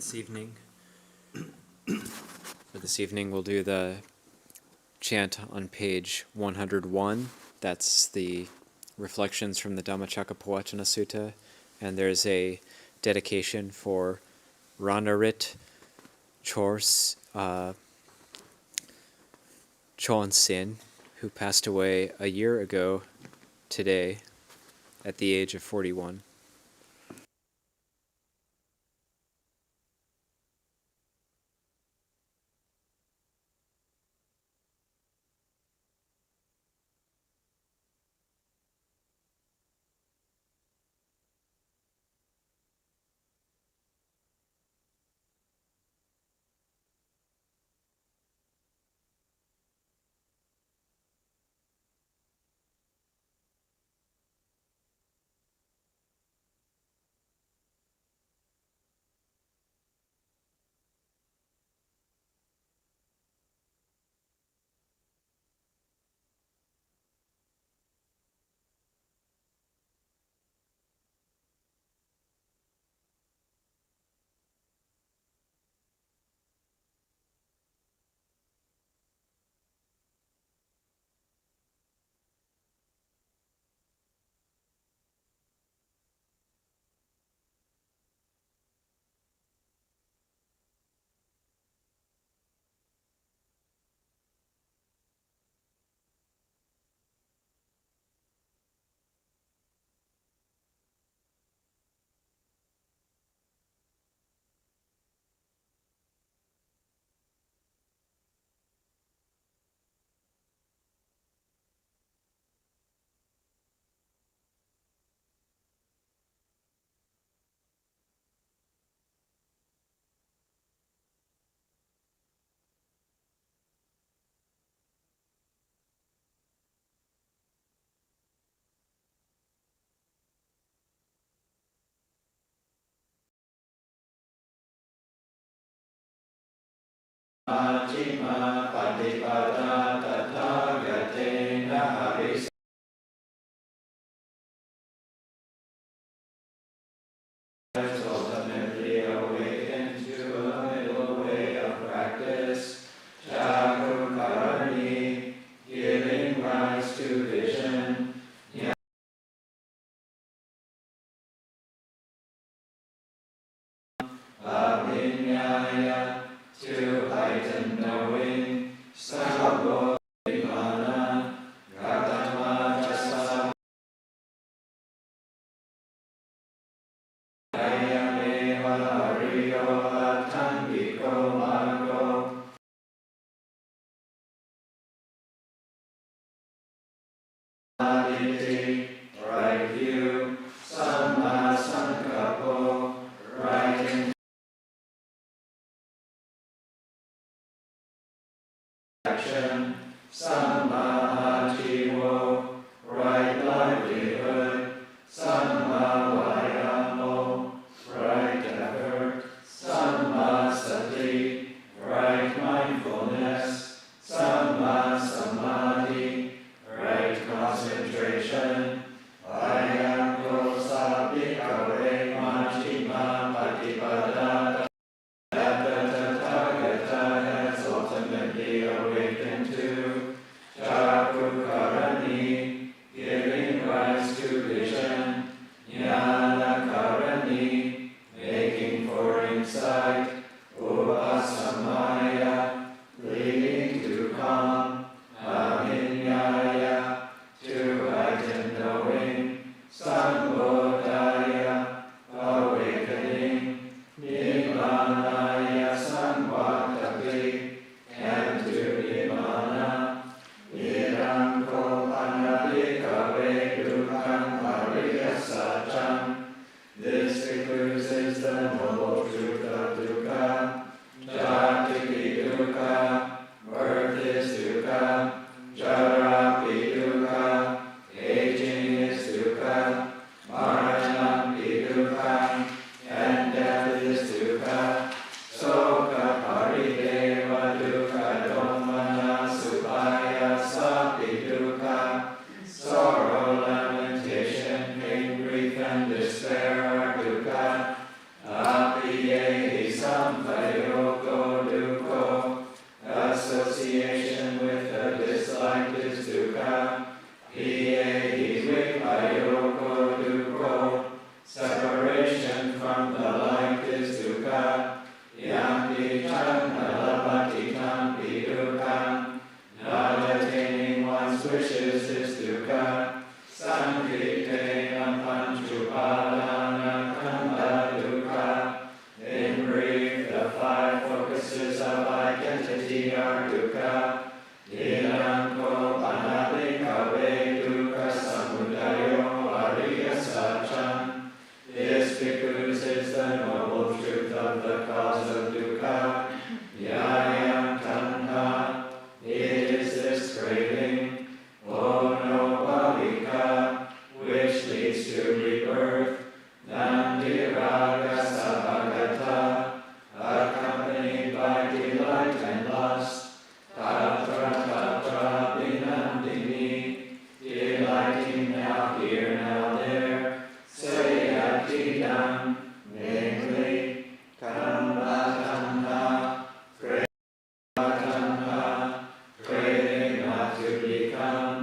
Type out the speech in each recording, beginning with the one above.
this evening. For this evening, we'll do the chant on page 101. That's the reflections from the Dhammacakkappavattana Sutta. And there's a dedication for Ranarit Chore Sin, who passed away a year ago today at the age of 41. Majjhima Patipada Tathāgatena Haris ultimately awakened to a middle way of practice, Jagukarani, giving rise to vision, Abhinyaya, to heighten knowing, Sabodhimana, Gatama Jasa, Ayameva Hariyo Atangiko Margo, Aditi, right view, Samma Sankappo, right action, Samma Jivo, right livelihood, Samma Vayamo, right effort, Samma Sati, right mindfulness, Samma Samadhi, right concentration, Ayako Sabhikare Majjhima Patipada. That the Tathagata has ultimately awakened to Jagukarani, giving rise to vision, Jnanakarani, making for insight, Upasamaya, leading to calm, Abhinyaya, to heightened knowing, Sambodhaya, awakening, Nirvanaya Samvatapi, and to Nirvana, Niranko Panadikave Dukkam Pariyasacham. This recluses the noble truth of dukkha. Jati dukkha, birth is dukkha, jarapi dukkha, aging is dukkha, maranapi dukkha, and death is dukkha. Soka parideva dukkha domana supaya sapi dukkha. Sorrow, lamentation, pain, grief, and despair are dukkha. Apiyehi the noble truth of the cause of dukkha. Yayam tanha, it is this craving, O no which leads to rebirth. Nandiraga sabhagata, accompanied by delight and lust. Tatra tatra vinandini, delighting now here, now there. Sayatidam, namely, kamatanha, craving not to become.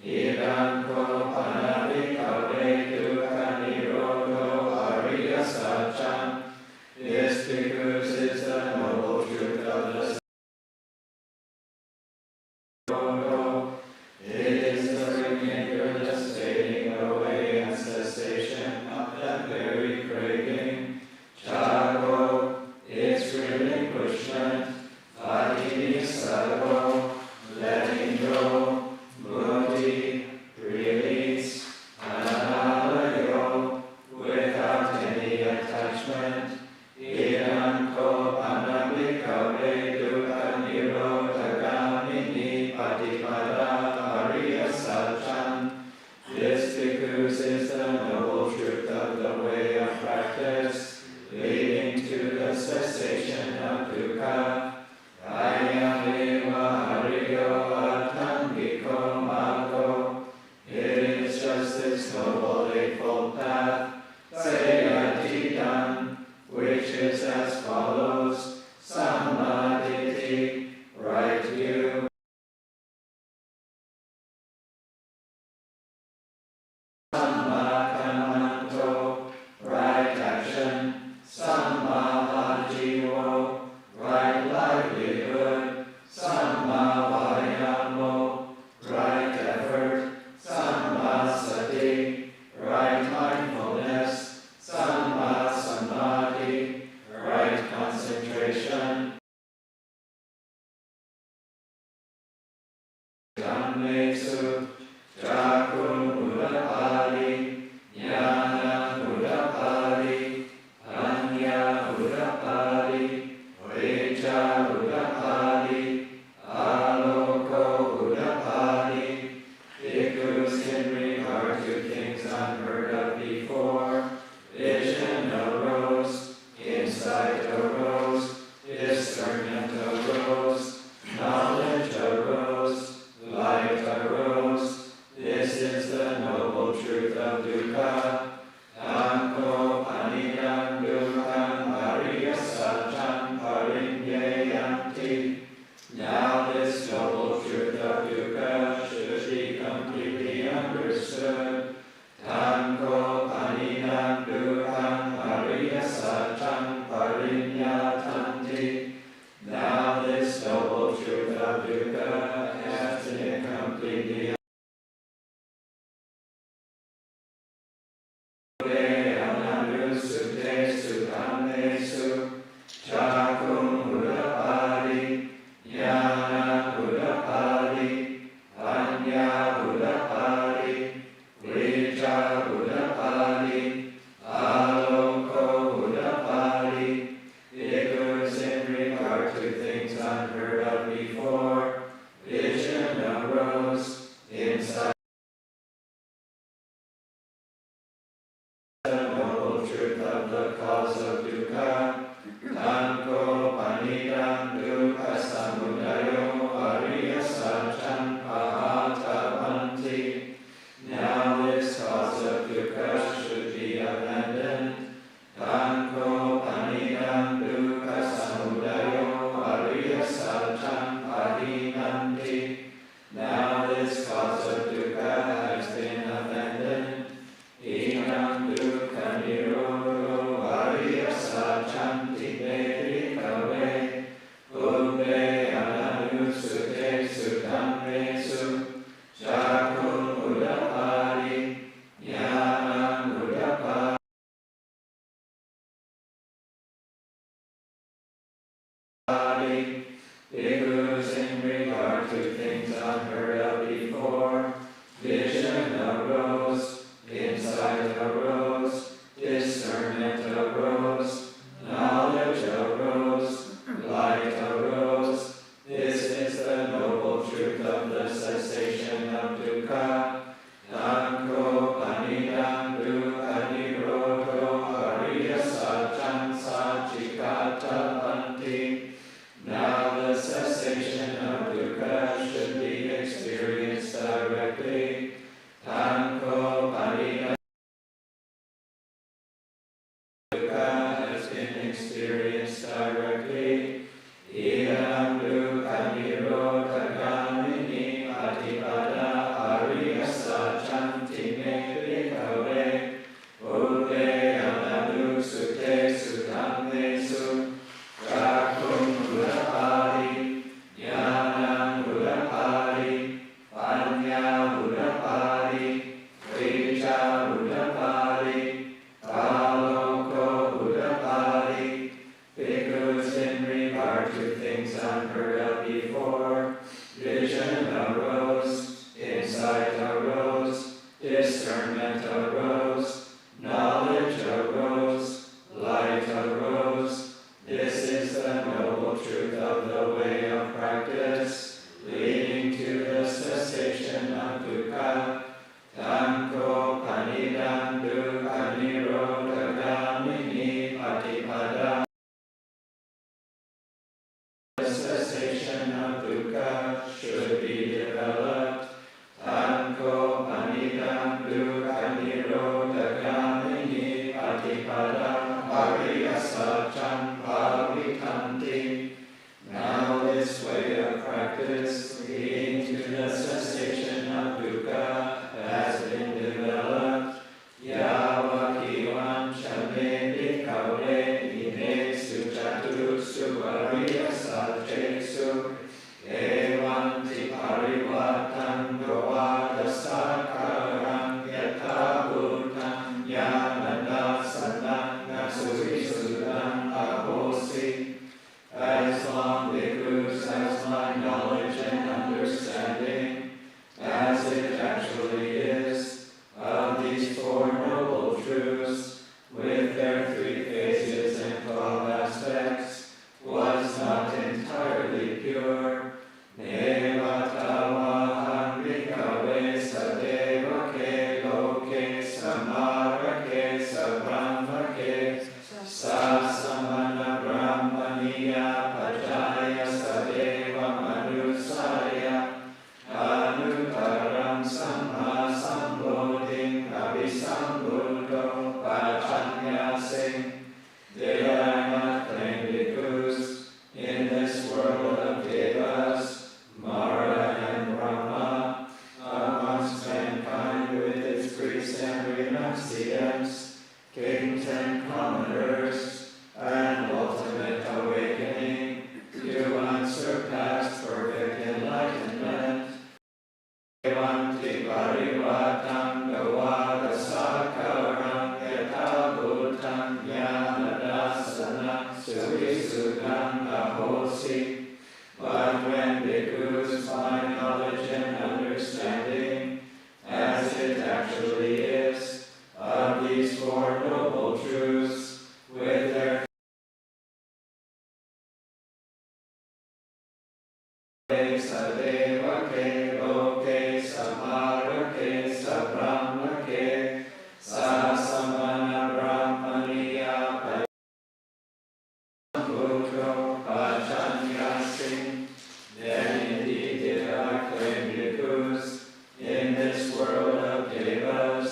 Idanko panavikawe dukkha nirodho ariya satcham. This because is the noble truth of the Nirodho. It is the remainder, the fading away and cessation of that very craving. Chago, its relinquishment. Adini sarvo, letting go. Mukti, release. Analayo, without any attachment. Idanko panamikawe dukkha nirodhagamini patipada ariya satcham. This because is the noble truth of the way of practice, leading to the cessation of dukkha. Ayameva hariyo atangiko mako. It is just this noble eightfold path. Sayatidam, which is as follows. Samadhi, right view. Samakamanto, right action. Sammahajivo, right livelihood. Sammavayamo, right effort. Sammasati, right mindfulness. Sammasamadhi, right concentration. Dhammesu, Jakun Udapali, Jnana Udapali, Anya Udapali, Vijja Udapali, Aloko Udapali, because in regard to things unheard of before, vision arose, insight arose, discernment arose, knowledge arose, light arose. This is the noble truth of dukkha. Anko panidam dukkham ariya satcham parinyayanti. Now this noble truth of dukkha should be completely understood. Anko panidam dukkham ariya satcham parinyayanti. Now this noble truth of dukkha has been completely Chakum Udapali, Jnana Udapali, Anya Udapali, Vijja Udapali, Aloko Udapali, because in regard to things unheard of before, vision arose, insight. The noble truth of the cause of dukkha. Tanko panidam dukkha samudayo ariya satcham pahatavanti. Now this cause of dukkha should be abandoned. Tanko panidam dukkha samudayo ariya satcham pahinanti. Now this cause of dukkha has been abandoned. Inam dukkha nirodho ariya satcham tiberikawe. Ubbe ananusute sudhammesu. Jakun udapali, jnanam udapali. Because in regard to things unheard of before, vision arose, insight arose, discernment arose, Ariya Satcham Bhavitanti. Now this way of practice, leading to the cessation of dukkha, has been developed. Yavakivam chame bhikkhave ine sujatu suvariya satchesu evanti parivattam govadasakaram yatha bhutam yanadasanam suvisudam ahosi. As long, bhikkhus, as my knowledge and understanding, as it actually is, of these four noble truths, with their three phases and 12 aspects, was not entirely pure. Nevatavaham bhikkhave sadevake loke samarake sabrahmake sasamana brahmaniya pajaya sadeva manusaya anutaram samha sambodhim abhisambuddho pachanyase. Did I not claim bhikkhus in this world of devas, Mara and Brahma, amongst mankind with its priests and renunciants, kings and commoners, and ultimate awakening to unsurpassed perfect enlightenment? Evanti parivatam gavadasakaram yatha bhutam yanadasana suvisudam ahosi. But when bhikkhus find knowledge and understanding, as it actually is, of these four noble truths, with their sadevake loke samarake sabrahmake sasamana brahmaniya pajambuddho pachanyasi. Then indeed did I claim bhikkhus in this world of devas,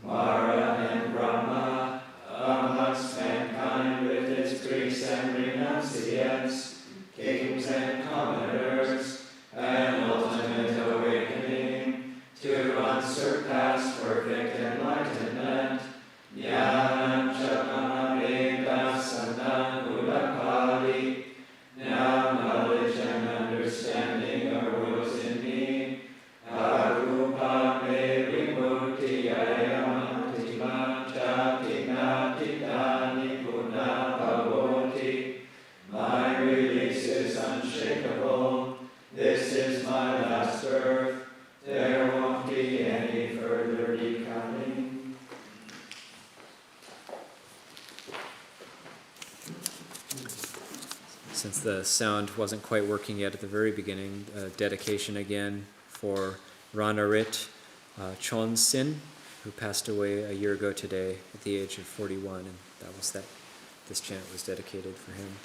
Mara and Brahma, amongst mankind with its priests and renunciants, kings and commoners, and ultimate awakening to unsurpassed perfect enlightenment. Jnanam chakamavedha sanam udapali. Now knowledge and understanding arose in me. Arupa me vimutti ayamantima chatinati dani puna bhavoti. My release is unshakable. This is my last birth. There won't be any further becoming. Since the sound wasn't quite working yet at the very beginning, dedication again for Ranarit Chonsin, who passed away a year ago today at the age of 41, and this chant was dedicated for him.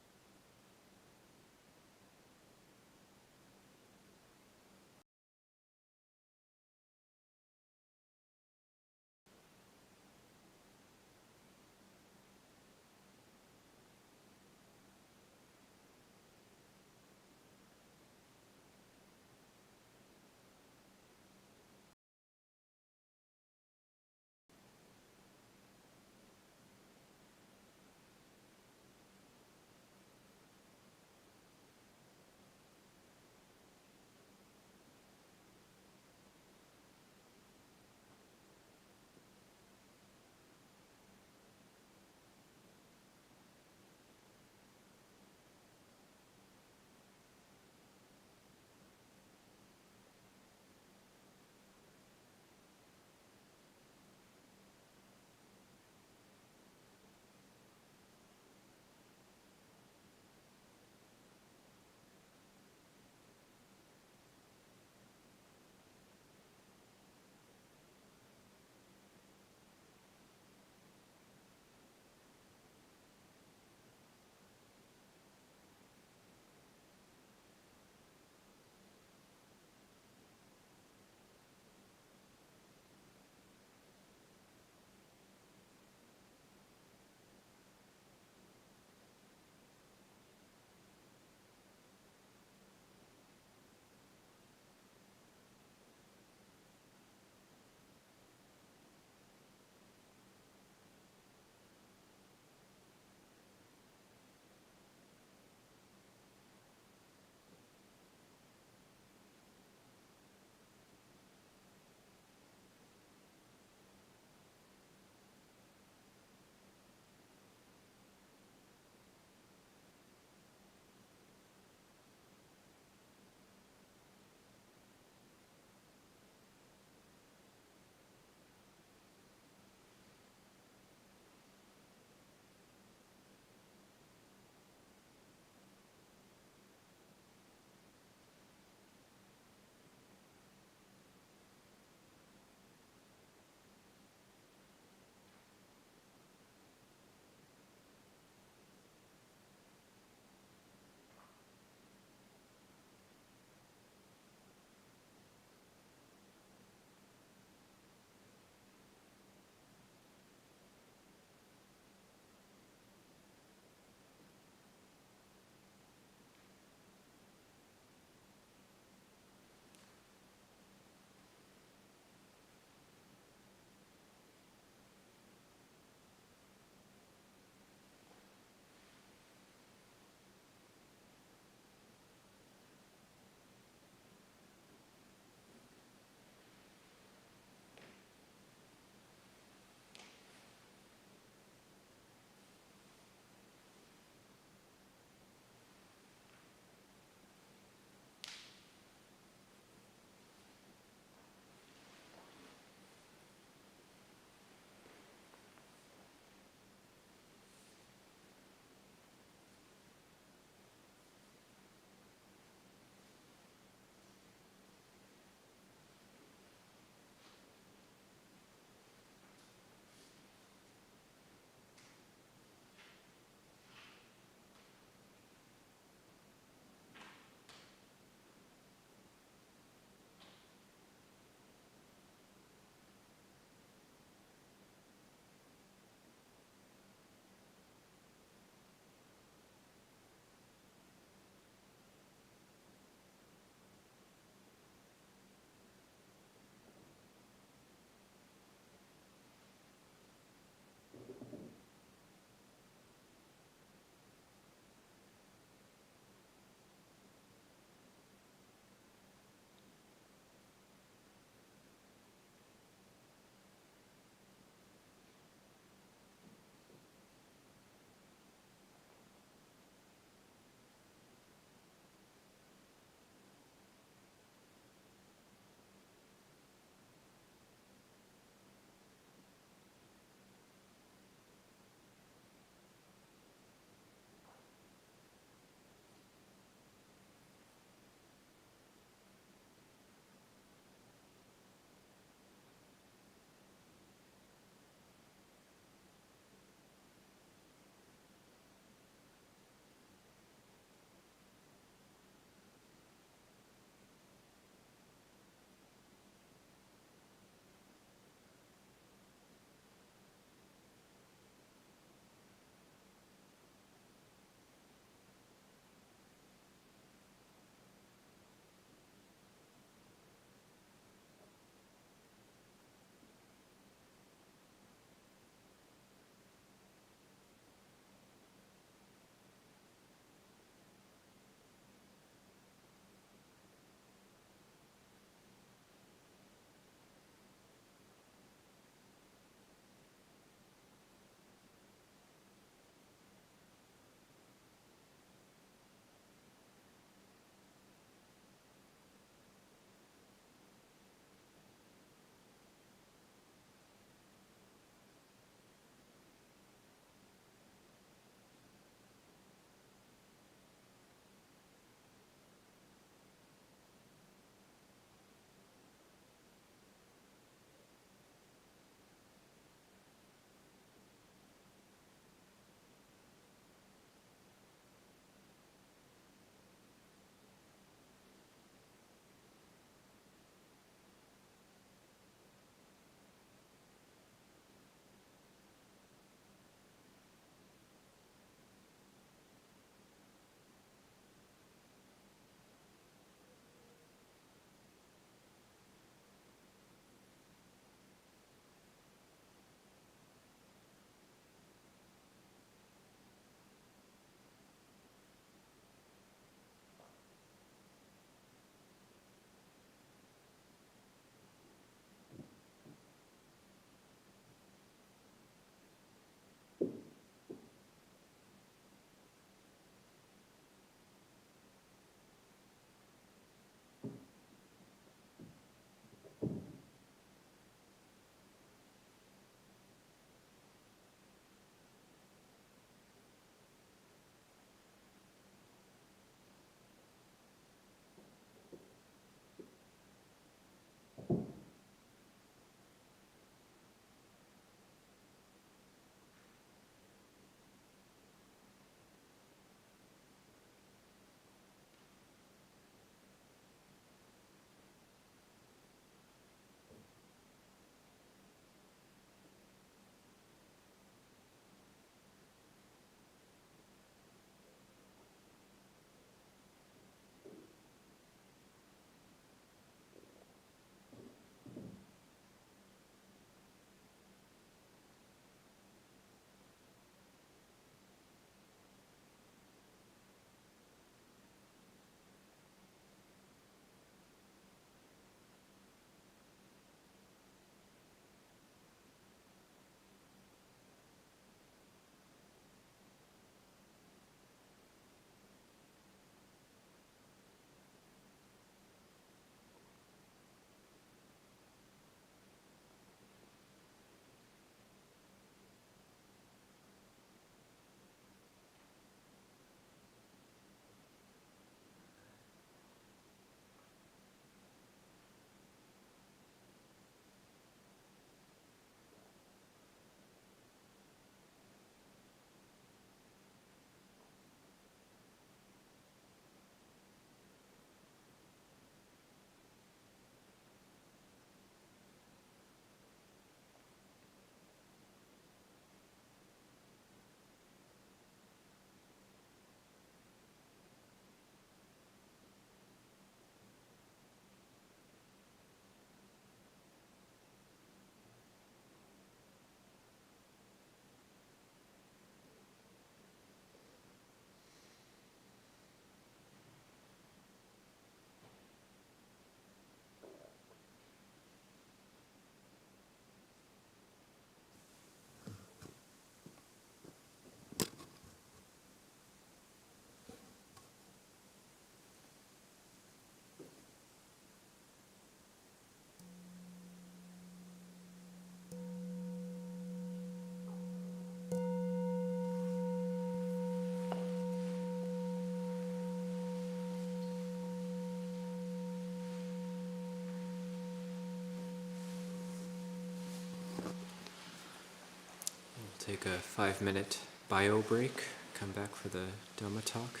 Take a 5-minute bio break, come back for the Dhamma Talk.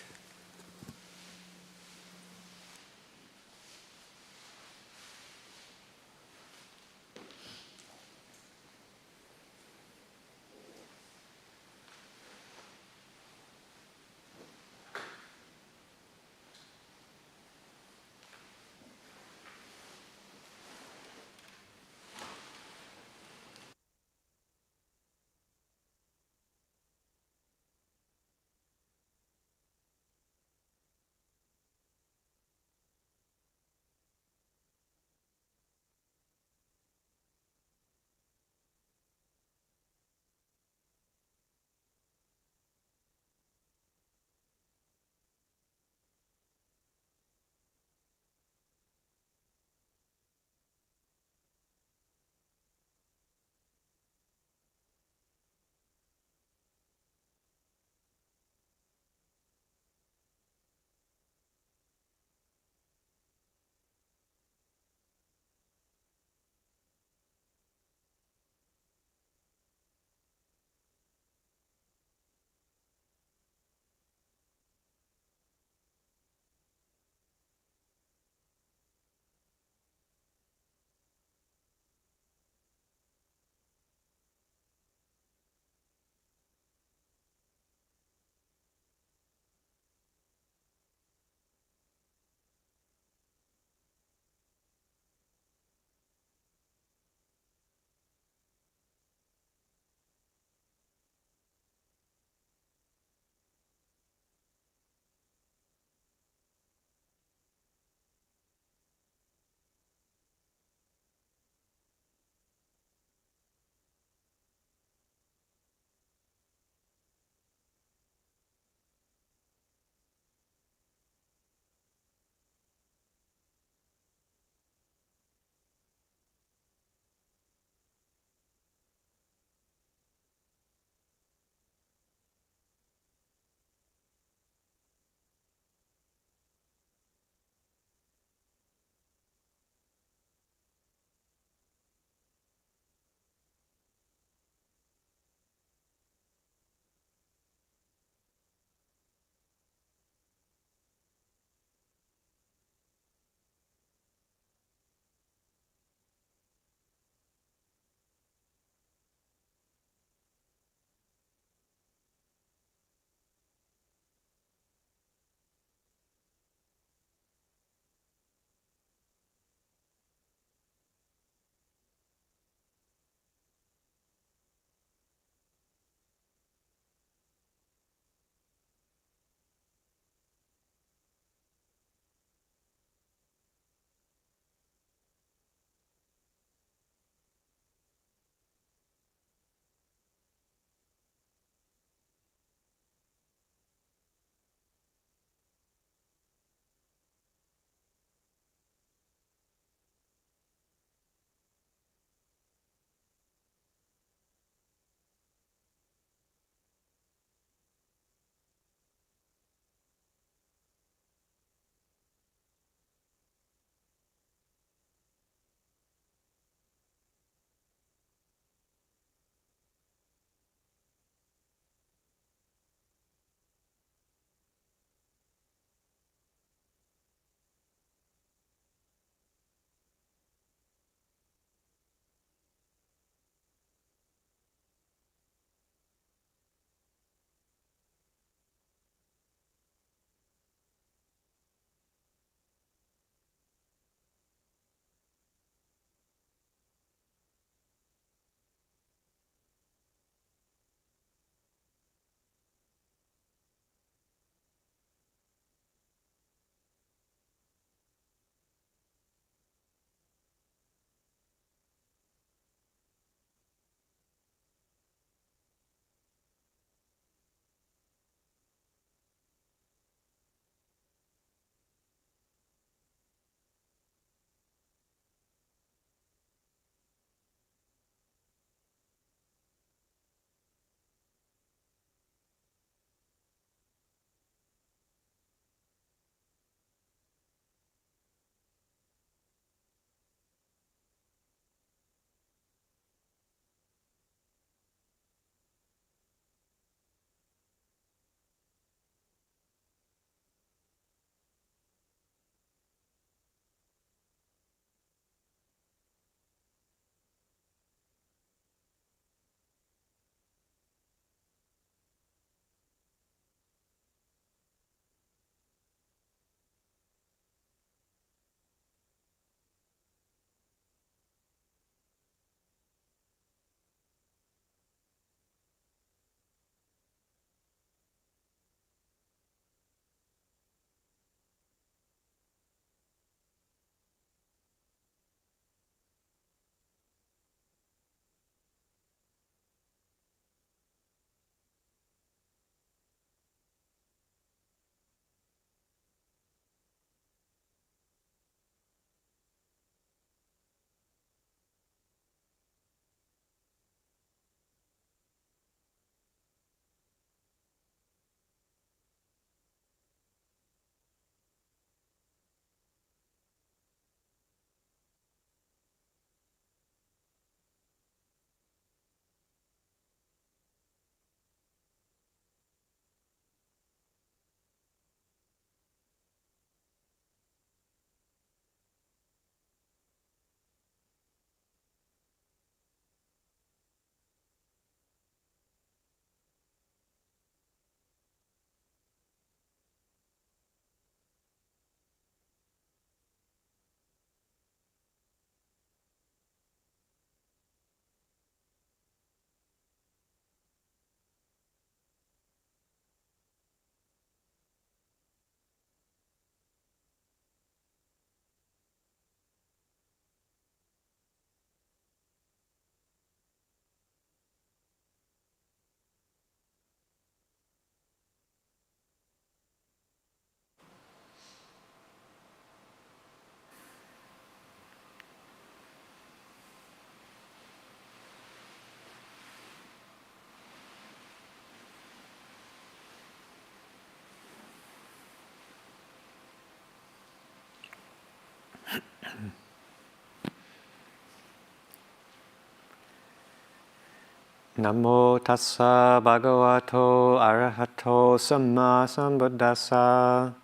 Namo tassa bhagavato arahato samma sambuddhassa.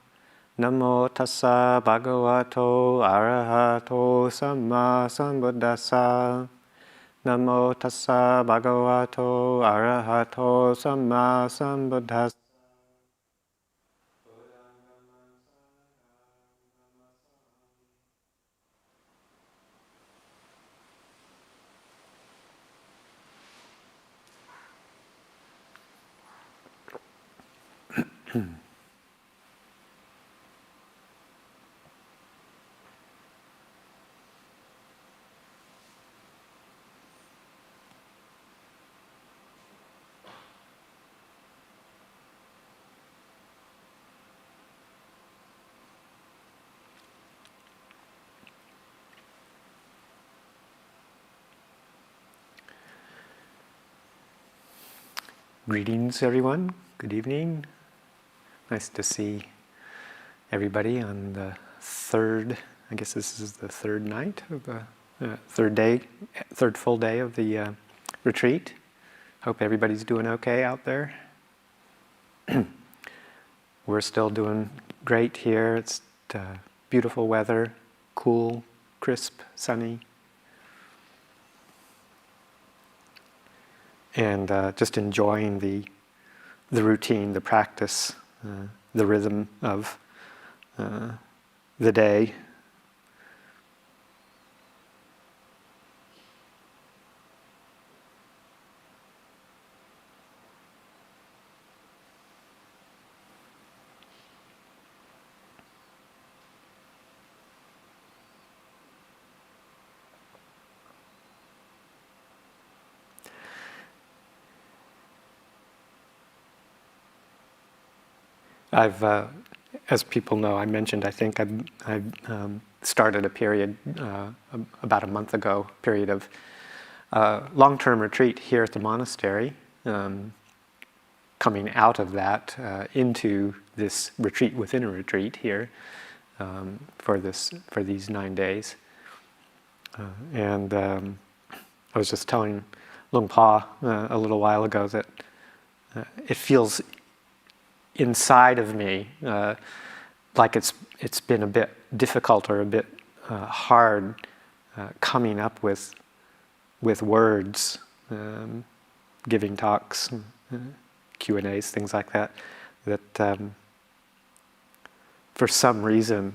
Namo tassa bhagavato arahato samma sambuddhassa. Namo tassa bhagavato arahato samma sambuddhassa. Greetings, everyone. Good evening. Nice to see everybody on the third, I guess this is the third night of the third full day of the retreat. Hope everybody's doing okay out there. We're still doing great here. It's beautiful weather, cool, crisp, sunny. And just enjoying the routine, the practice, the rhythm of the day. I've, as people know, I mentioned, I think I've started a period about a month ago, period of long-term retreat here at the monastery. Coming out of that into this retreat within a retreat here for these 9 days. And I was just telling Luang Pa a little while ago that it feels inside of me like it's been a bit difficult or a bit hard coming up with words, giving talks, Q&As, things like that, that for some reason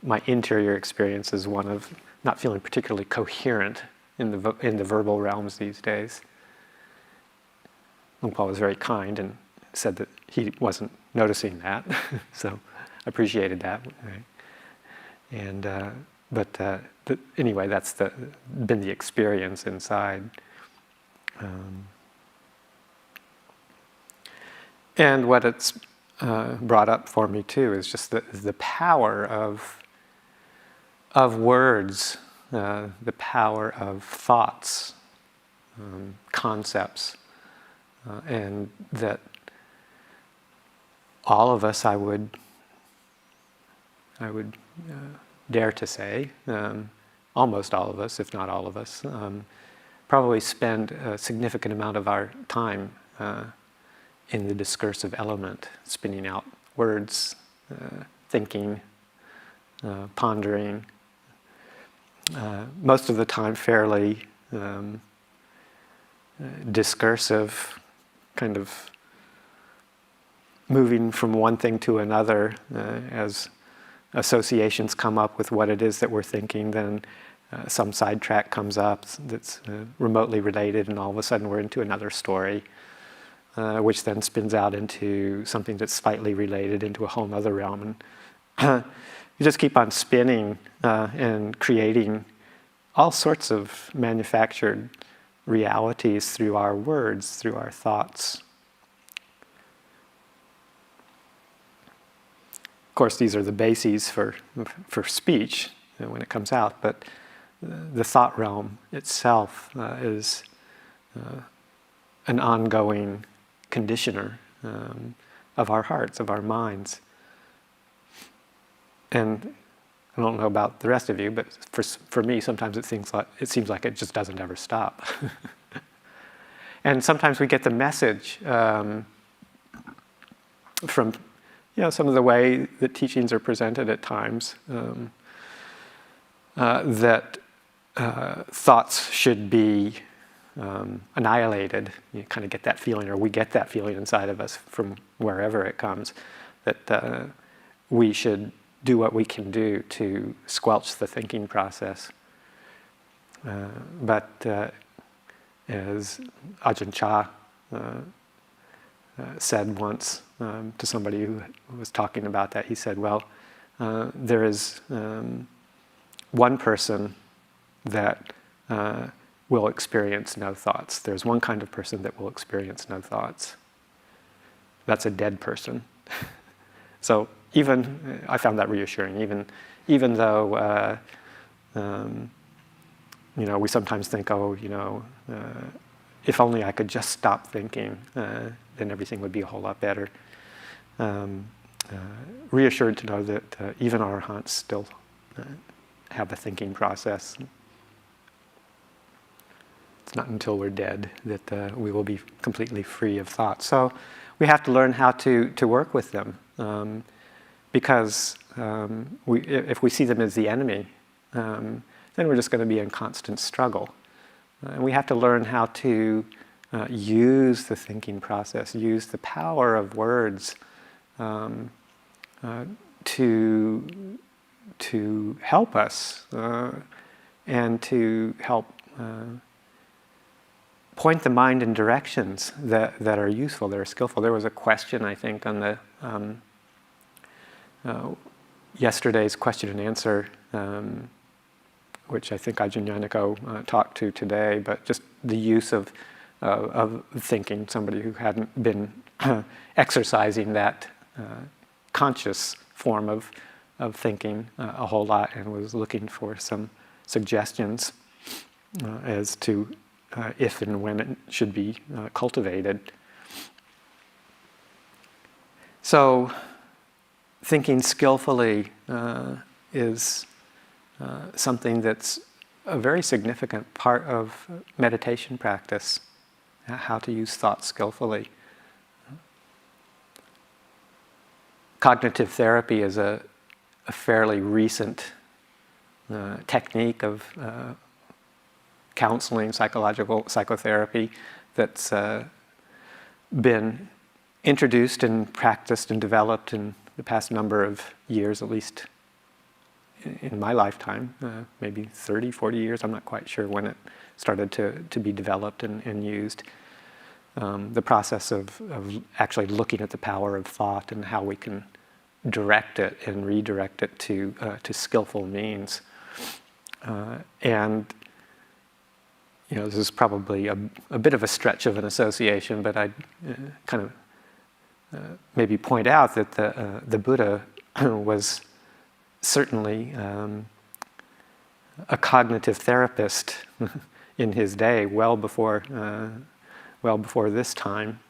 my interior experience is one of not feeling particularly coherent in the verbal realms these days. Luang Pa was very kind and said that he wasn't noticing that, so I appreciated that. Right? And but anyway, that's been the experience inside. And what it's brought up for me too is just the power of words, the power of thoughts, concepts, and that all of us, I would dare to say, almost all of us, if not all of us, probably spend a significant amount of our time in the discursive element, spinning out words, thinking, pondering, most of the time fairly discursive, kind of moving from one thing to another as associations come up with what it is that we're thinking, then some sidetrack comes up that's remotely related, and all of a sudden we're into another story, which then spins out into something that's slightly related into a whole other realm. And you just keep on spinning and creating all sorts of manufactured realities through our words, through our thoughts. Of course, these are the bases for speech when it comes out, but the thought realm itself is an ongoing conditioner of our hearts, of our minds. And I don't know about the rest of you, but for me, sometimes it seems like it just doesn't ever stop. And sometimes we get the message from some of the way that teachings are presented at times, that thoughts should be annihilated. You kind of get that feeling, or we get that feeling inside of us from wherever it comes, that we should do what we can do to squelch the thinking process. But as Ajahn Chah said once to somebody who was talking about that, he said, well, there is one person that will experience no thoughts. There's one kind of person that will experience no thoughts. That's a dead person. So I found that reassuring, even though we sometimes think, if only I could just stop thinking, then everything would be a whole lot better. Reassured to know that even arahants still have a thinking process. It's not until we're dead that we will be completely free of thoughts. So we have to learn how to work with them, because if we see them as the enemy, then we're just going to be in constant struggle. And we have to learn how to use the thinking process, use the power of words to help us and to help point the mind in directions that are useful, that are skillful. There was a question, I think, on the yesterday's question and answer, which I think Ajahn Yaniko talked to today, but just the use of thinking, somebody who hadn't been exercising that conscious form of thinking a whole lot, and was looking for some suggestions as to if and when it should be cultivated. So, thinking skillfully is something that's a very significant part of meditation practice, how to use thought skillfully. Cognitive therapy is a fairly recent technique of counseling, psychotherapy, that's been introduced and practiced and developed in the past number of years, at least in my lifetime, maybe 30, 40 years. I'm not quite sure when it started to be developed and used. The process of actually looking at the power of thought and how we can direct it and redirect it to skillful means. And this is probably a bit of a stretch of an association, but I'd kind of maybe point out that the Buddha was certainly a cognitive therapist in his day, well before this time,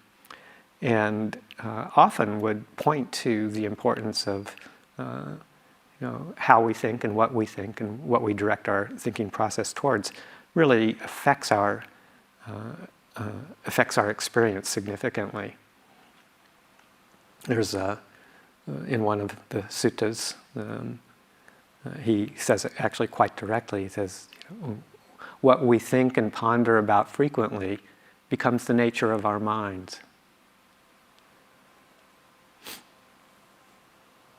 and often would point to the importance of how we think and what we direct our thinking process towards really affects our experience significantly. There's in one of the suttas, he says it actually quite directly. He says, what we think and ponder about frequently becomes the nature of our minds.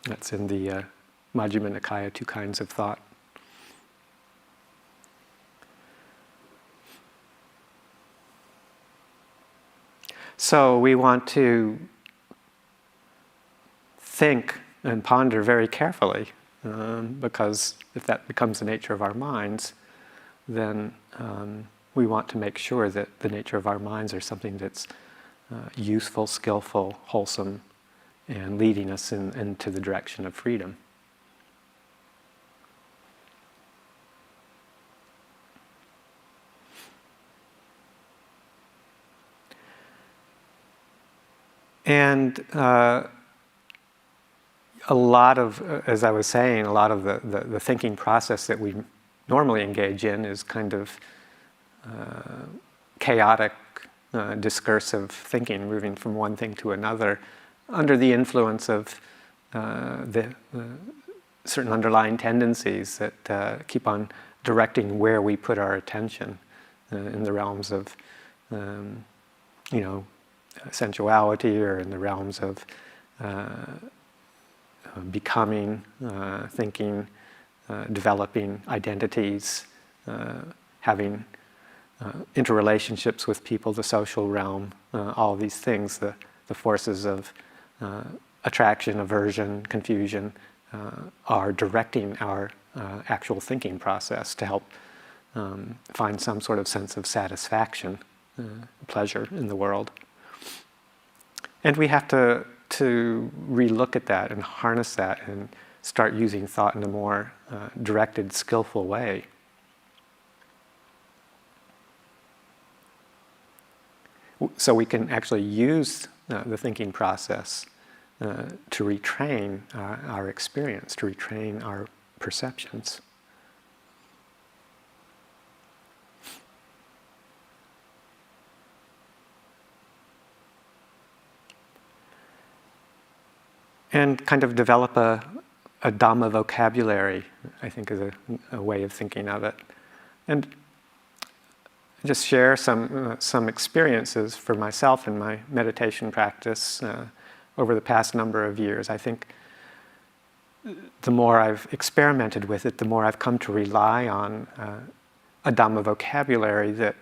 That's in the Majjhima Nikaya, Two Kinds of Thought. So we want to think and ponder very carefully, because if that becomes the nature of our minds, then we want to make sure that the nature of our minds are something that's useful, skillful, wholesome, and leading us into the direction of freedom. And a lot of, as I was saying, a lot of the thinking process that we normally engage in is kind of chaotic, discursive thinking, moving from one thing to another, under the influence of the certain underlying tendencies that keep on directing where we put our attention in the realms of, sensuality, or in the realms of becoming, thinking, developing identities, having interrelationships with people, the social realm, all these things, the forces of attraction, aversion, confusion, are directing our actual thinking process to help find some sort of sense of satisfaction, pleasure in the world. And we have to relook at that and harness that and start using thought in a more directed, skillful way. So we can actually use the thinking process to retrain our experience, to retrain our perceptions. And kind of develop a Dhamma vocabulary, I think, is a way of thinking of it. And just share some experiences for myself in my meditation practice over the past number of years. I think the more I've experimented with it, the more I've come to rely on a Dhamma vocabulary that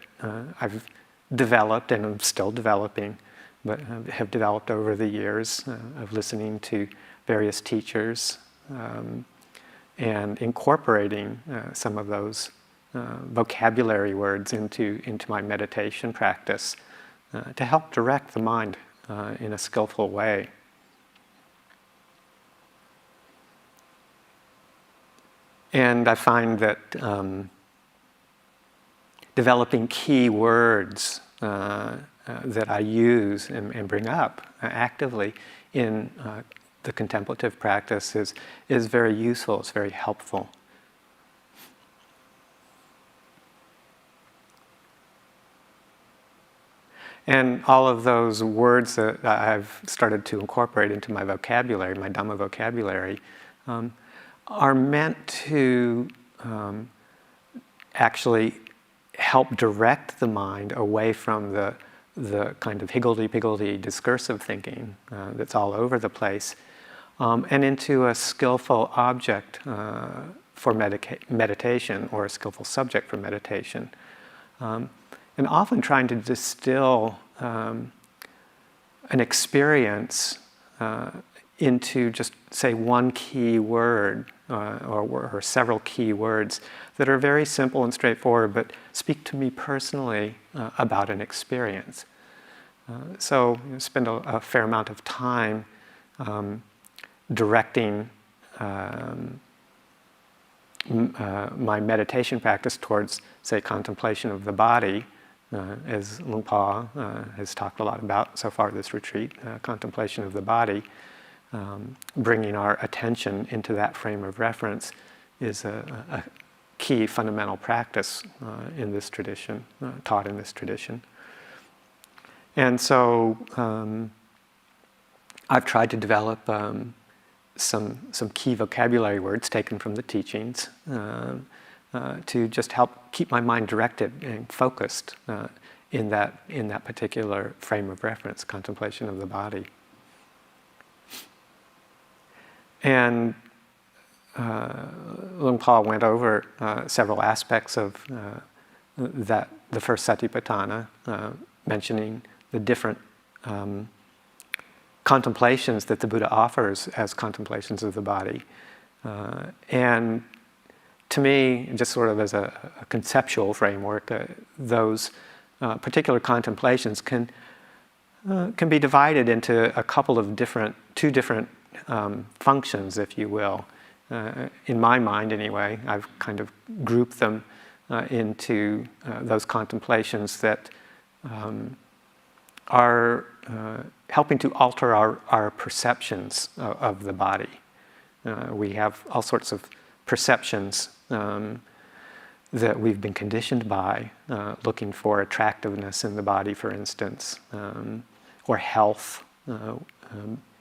I've developed, and I'm still developing, but have developed over the years of listening to various teachers and incorporating some of those vocabulary words into my meditation practice to help direct the mind in a skillful way. And I find that developing key words that I use and bring up actively in the contemplative practice is very useful, it's very helpful. And all of those words that I've started to incorporate into my vocabulary, my Dhamma vocabulary, are meant to actually help direct the mind away from the kind of higgledy-piggledy discursive thinking that's all over the place, and into a skillful object for meditation, or a skillful subject for meditation. And often trying to distill an experience into just, say, one key word or several key words that are very simple and straightforward, but speak to me personally about an experience. So spend a fair amount of time directing my meditation practice towards, say, contemplation of the body, as Luang Por has talked a lot about so far this retreat, contemplation of the body. Bringing our attention into that frame of reference is a key fundamental practice in this tradition, taught in this tradition. And so I've tried to develop some key vocabulary words taken from the teachings to just help keep my mind directed and focused in that particular frame of reference, contemplation of the body. And Luang Por went over several aspects of the first Satipatthana, mentioning the different contemplations that the Buddha offers as contemplations of the body. And to me, just sort of as a conceptual framework, those particular contemplations can be divided into a couple of two different functions, if you will. In my mind, anyway, I've kind of grouped them into those contemplations that are helping to alter our perceptions of the body. We have all sorts of perceptions that we've been conditioned by, looking for attractiveness in the body, for instance, or health,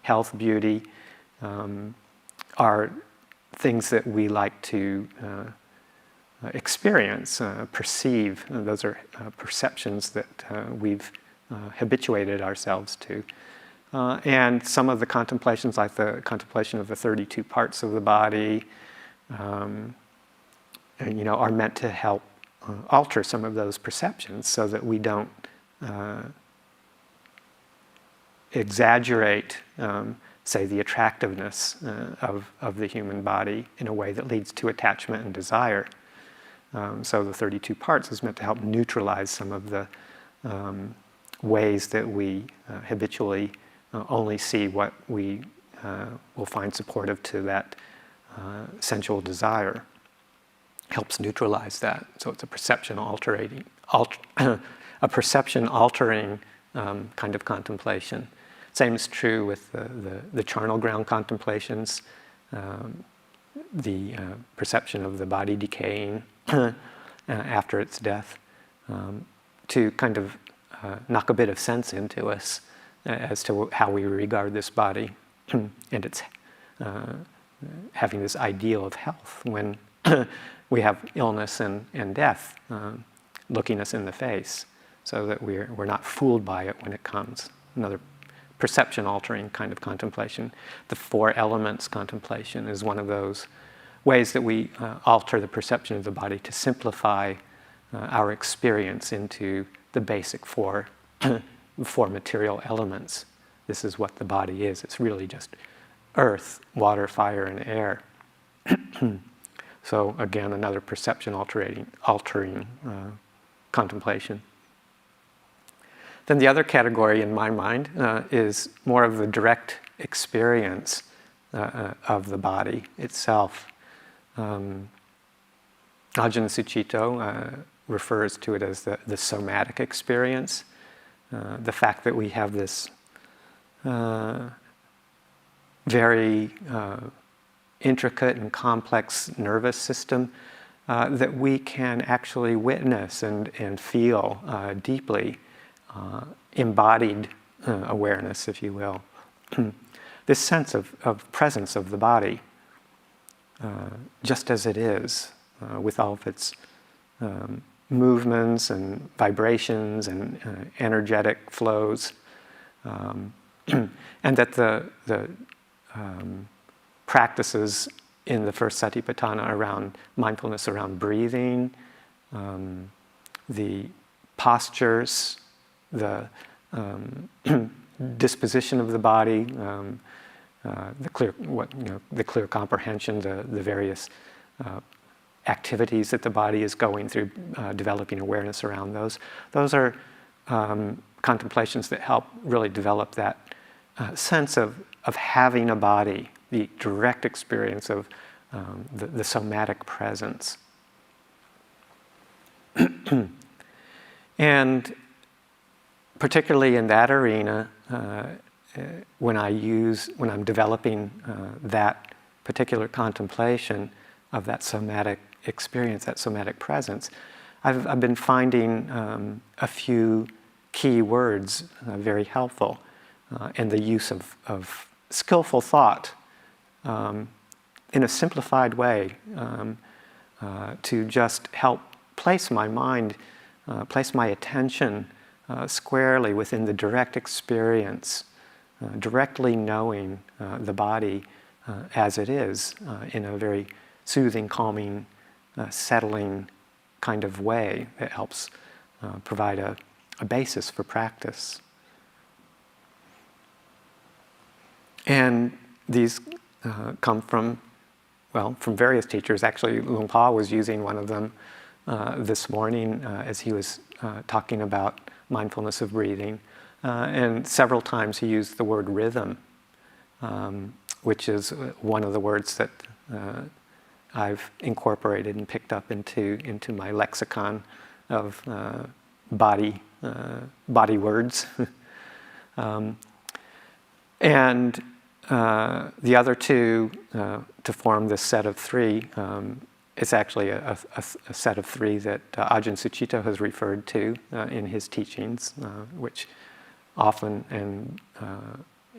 health, beauty, are things that we like to experience, perceive. Those are perceptions that we've habituated ourselves to. And some of the contemplations, like the contemplation of the 32 parts of the body, are meant to help alter some of those perceptions so that we don't exaggerate, say, the attractiveness of the human body in a way that leads to attachment and desire. So the 32 parts is meant to help neutralize some of the ways that we habitually only see what we will find supportive to that sensual desire. Helps neutralize that. So it's a perception altering kind of contemplation. Same is true with the charnel ground contemplations, the perception of the body decaying after its death, to kind of knock a bit of sense into us as to how we regard this body and its having this ideal of health when we have illness and death looking us in the face, so that we're not fooled by it when it comes. Another perception-altering kind of contemplation. The four elements contemplation is one of those ways that we alter the perception of the body to simplify our experience into the basic four material elements. This is what the body is. It's really just earth, water, fire, and air. So again, another perception-altering contemplation. Then the other category in my mind is more of the direct experience of the body itself. Ajahn Sucitto refers to it as the somatic experience, the fact that we have this very intricate and complex nervous system that we can actually witness and feel deeply, embodied awareness, if you will. This sense of presence of the body, just as it is, with all of its movements and vibrations and energetic flows, and that the practices in the first Satipatthana around mindfulness around breathing, the postures, the disposition of the body, the clear comprehension, the various activities that the body is going through, developing awareness around those. Those are contemplations that help really develop that sense of having a body, the direct experience of the somatic presence. And particularly in that arena, when I'm developing that particular contemplation of that somatic experience, that somatic presence, I've been finding a few key words very helpful, and the use of skillful thought in a simplified way to just help place my mind, place my attention squarely within the direct experience, directly knowing the body as it is in a very soothing, calming, settling kind of way that helps provide a basis for practice. And these come from various teachers. Actually, Luang Pa was using one of them this morning as he was talking about mindfulness of breathing. And several times he used the word rhythm, which is one of the words that I've incorporated and picked up into my lexicon of body words. And the other two, to form this set of three, it's actually a set of three that Ajahn Sucitto has referred to in his teachings, which often and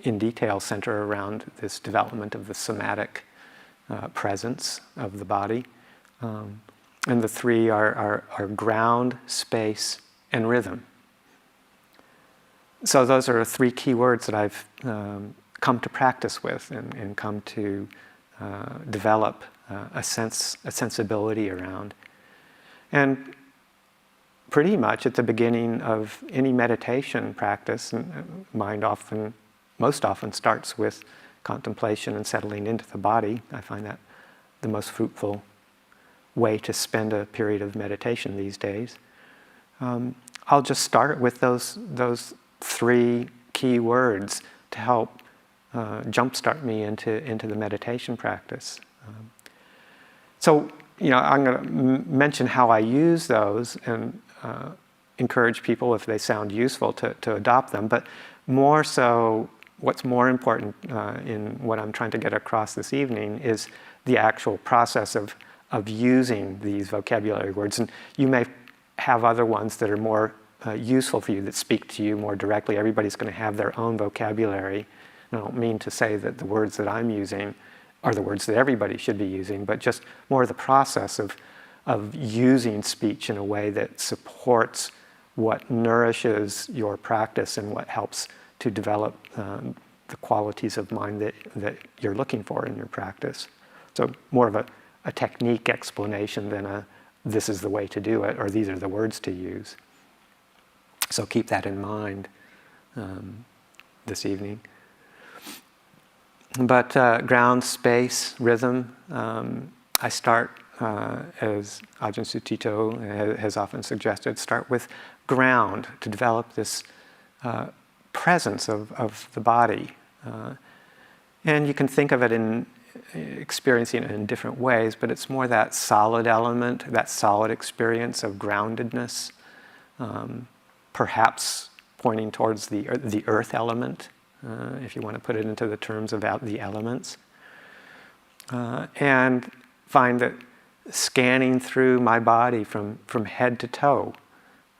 in detail center around this development of the somatic presence of the body. And the three are ground, space, and rhythm. So those are three key words that I've come to practice with and come to develop a sensibility around. And pretty much at the beginning of any meditation practice, mind most often starts with contemplation and settling into the body. I find that the most fruitful way to spend a period of meditation these days. I'll just start with those three key words to help jumpstart me into the meditation practice. So, I'm going to mention how I use those and encourage people, if they sound useful, to adopt them. But more so, what's more important in what I'm trying to get across this evening is the actual process of using these vocabulary words. And you may have other ones that are more useful for you, that speak to you more directly. Everybody's going to have their own vocabulary. And I don't mean to say that the words that I'm using are the words that everybody should be using, but just more the process of using speech in a way that supports what nourishes your practice and what helps to develop the qualities of mind that you're looking for in your practice. So more of a technique explanation than this is the way to do it, or these are the words to use. So keep that in mind this evening. But ground, space, rhythm, I start, as Ajahn Sucitto has often suggested, start with ground to develop this presence of the body. And you can think of it in experiencing it in different ways, but it's more that solid element, that solid experience of groundedness, perhaps pointing towards the earth element, if you want to put it into the terms of the elements. And find that scanning through my body from head to toe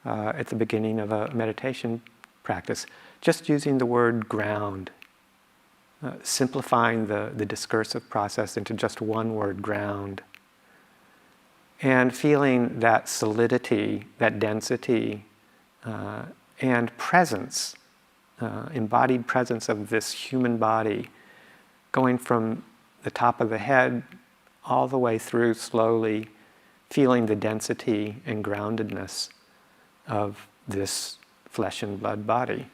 at the beginning of a meditation practice, just using the word ground, simplifying the discursive process into just one word, ground, and feeling that solidity, that density, and presence, embodied presence of this human body, going from the top of the head all the way through slowly, feeling the density and groundedness of this flesh and blood body,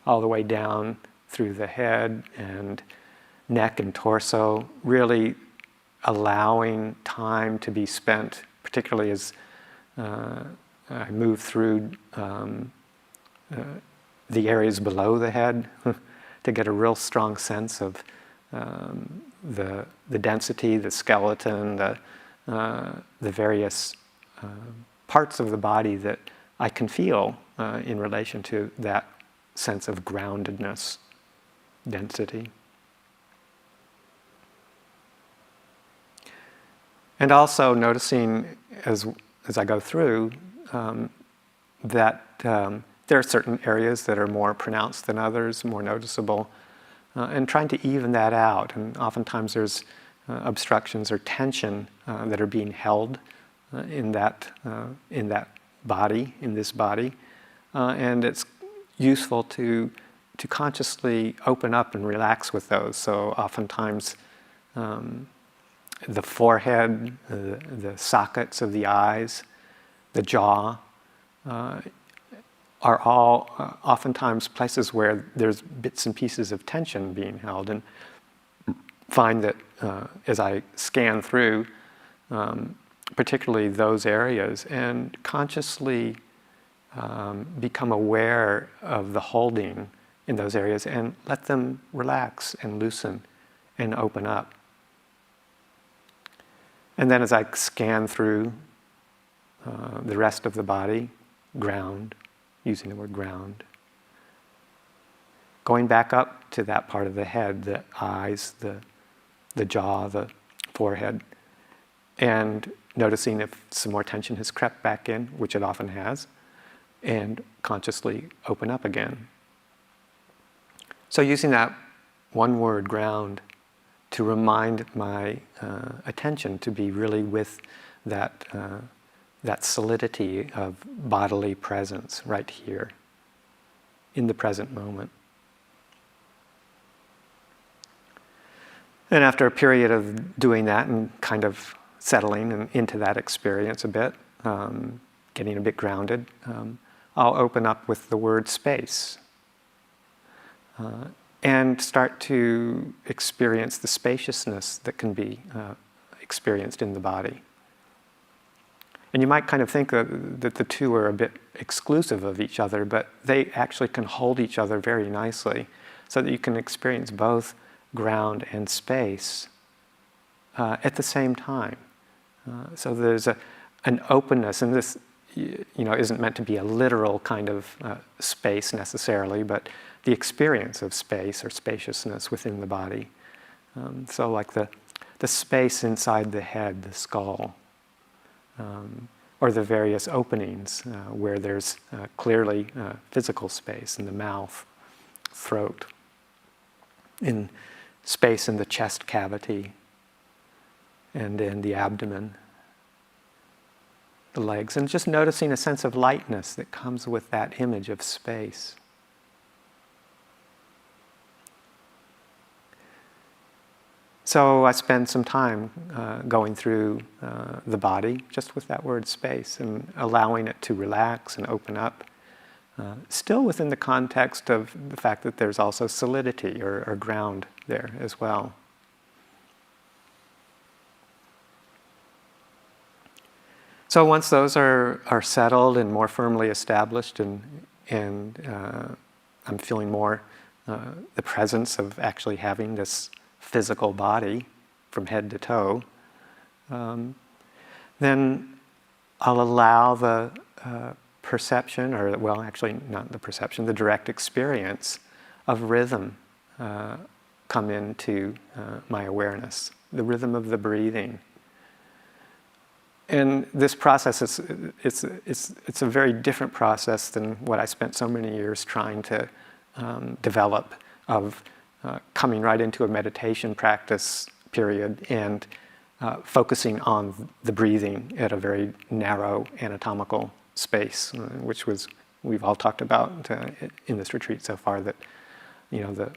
all the way down through the head and neck and torso, really allowing time to be spent, particularly as I move through the areas below the head to get a real strong sense of the density, the skeleton, the various parts of the body that I can feel in relation to that sense of groundedness, density. And also noticing as I go through that there are certain areas that are more pronounced than others, more noticeable, and trying to even that out. And oftentimes there's obstructions or tension that are being held in that body, in this body, and it's useful to consciously open up and relax with those. So oftentimes the forehead, the sockets of the eyes, the jaw, are all oftentimes places where there's bits and pieces of tension being held, and find that as I scan through, particularly those areas, and consciously become aware of the holding in those areas and let them relax and loosen and open up. And then as I scan through the rest of the body, ground, using the word ground, going back up to that part of the head, the eyes, the jaw, the forehead, and noticing if some more tension has crept back in, which it often has, and consciously open up again. So using that one word, ground, to remind my attention to be really with that solidity of bodily presence right here, in the present moment. And after a period of doing that and kind of settling into that experience a bit, getting a bit grounded, I'll open up with the word space and start to experience the spaciousness that can be experienced in the body. And you might kind of think that the two are a bit exclusive of each other, but they actually can hold each other very nicely so that you can experience both ground and space at the same time. So there's an openness, and this isn't meant to be a literal kind of space necessarily, but the experience of space or spaciousness within the body. So like the space inside the head, the skull, or the various openings where there's clearly physical space in the mouth, throat, in space in the chest cavity, and in the abdomen, the legs, and just noticing a sense of lightness that comes with that image of space. So I spend some time going through the body just with that word space and allowing it to relax and open up, still within the context of the fact that there's also solidity or ground there as well. So once those are settled and more firmly established, and I'm feeling more the presence of actually having this physical body from head to toe, then I'll allow the perception, or well, actually not the perception, the direct experience of rhythm come into my awareness, the rhythm of the breathing. And this process, it's a very different process than what I spent so many years trying to develop, of coming right into a meditation practice period and focusing on the breathing at a very narrow anatomical space, which we've all talked about in this retreat so far, that the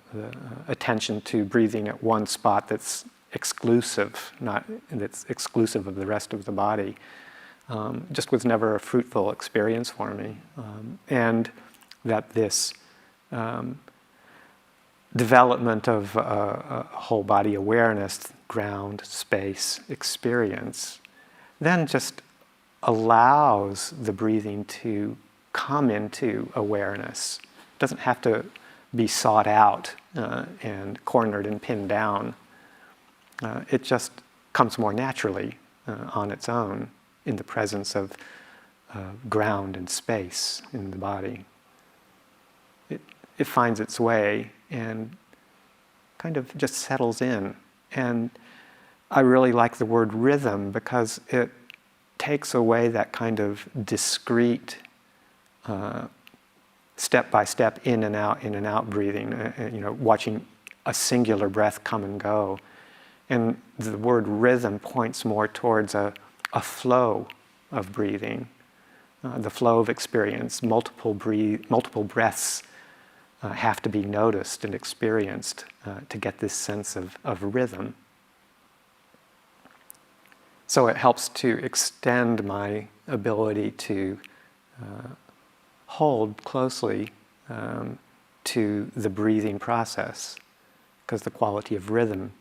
attention to breathing at one spot that's exclusive of the rest of the body, just was never a fruitful experience for me, and that this development of a whole body awareness, ground, space, experience, then just allows the breathing to come into awareness. It doesn't have to be sought out and cornered and pinned down. It just comes more naturally on its own in the presence of ground and space in the body. It finds its way and kind of just settles in. And I really like the word rhythm because it takes away that kind of discrete step-by-step in and out breathing, watching a singular breath come and go. And the word rhythm points more towards a flow of breathing, the flow of experience. Multiple breaths have to be noticed and experienced to get this sense of rhythm. So it helps to extend my ability to hold closely to the breathing process, because the quality of rhythm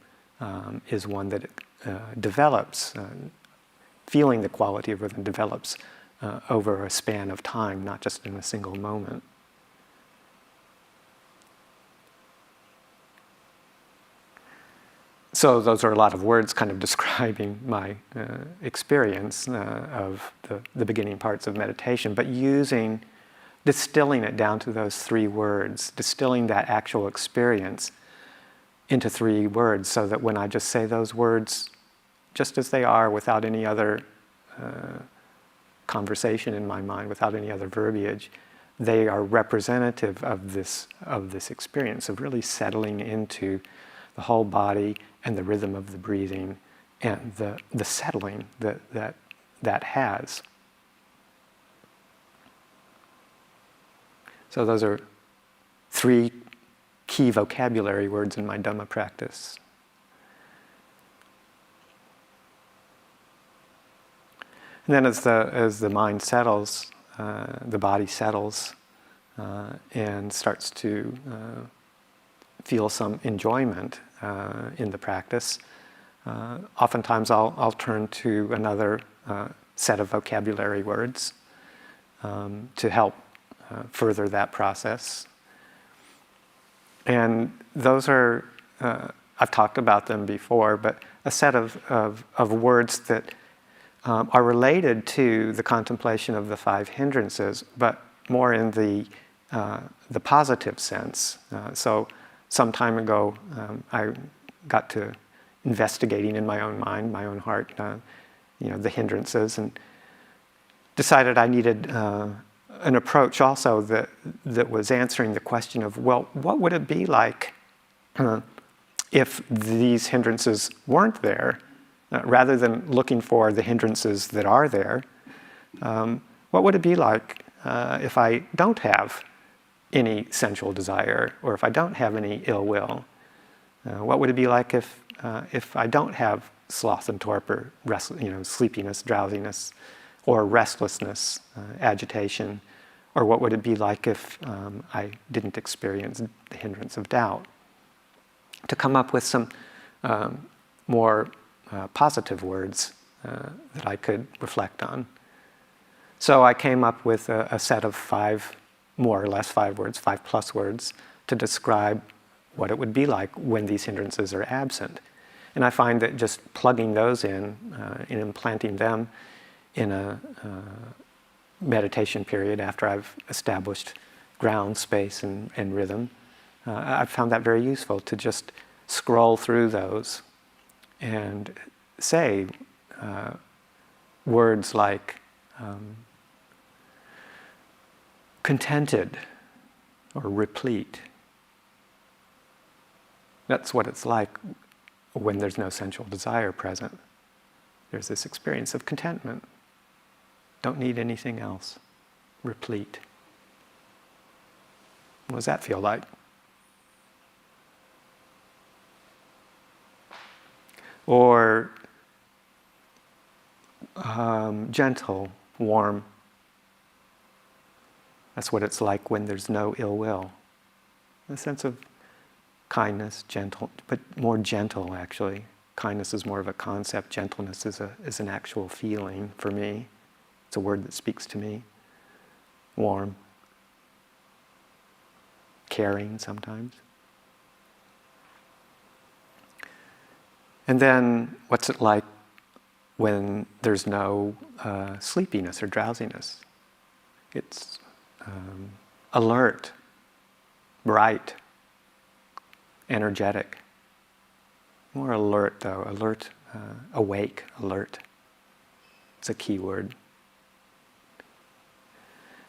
is one that develops, feeling the quality of rhythm develops over a span of time, not just in a single moment. So those are a lot of words kind of describing my experience of the beginning parts of meditation, but using distilling it down to those 3 words, distilling that actual experience into 3 words, so that when I just say those words just as they are, without any other conversation in my mind, without any other verbiage, they are representative of this experience of really settling into the whole body and the rhythm of the breathing and the settling that has. So those are 3 key vocabulary words in my Dhamma practice. And then as the mind settles, the body settles and starts to feel some enjoyment in the practice, oftentimes I'll turn to another set of vocabulary words to help further that process. And those are, I've talked about them before, but a set of words that are related to the contemplation of the 5 hindrances, but more in the positive sense. So some time ago, I got to investigating in my own mind, my own heart, the hindrances, and decided I needed an approach also that was answering the question of, well, what would it be like if these hindrances weren't there? Rather than looking for the hindrances that are there, what would it be like if I don't have any sensual desire, or if I don't have any ill will? What would it be like if I don't have sloth and torpor, sleepiness, drowsiness, or restlessness, agitation? Or what would it be like if I didn't experience the hindrance of doubt? To come up with some more positive words that I could reflect on. So I came up with a set of 5, more or less 5 words, 5+ words, to describe what it would be like when these hindrances are absent. And I find that just plugging those in and implanting them in a meditation period after I've established ground, space, and rhythm, I've found that very useful, to just scroll through those and say words like contented or replete. That's what it's like when there's no sensual desire present. There's this experience of contentment. Don't need anything else. Replete. What does that feel like? Or gentle, warm. That's what it's like when there's no ill will. A sense of kindness, gentle, but more gentle actually. Kindness is more of a concept. Gentleness is an actual feeling for me. It's a word that speaks to me. Warm. Caring sometimes. And then, what's it like when there's no sleepiness or drowsiness? It's alert, bright, energetic. More alert though, alert, awake, alert. It's a key word.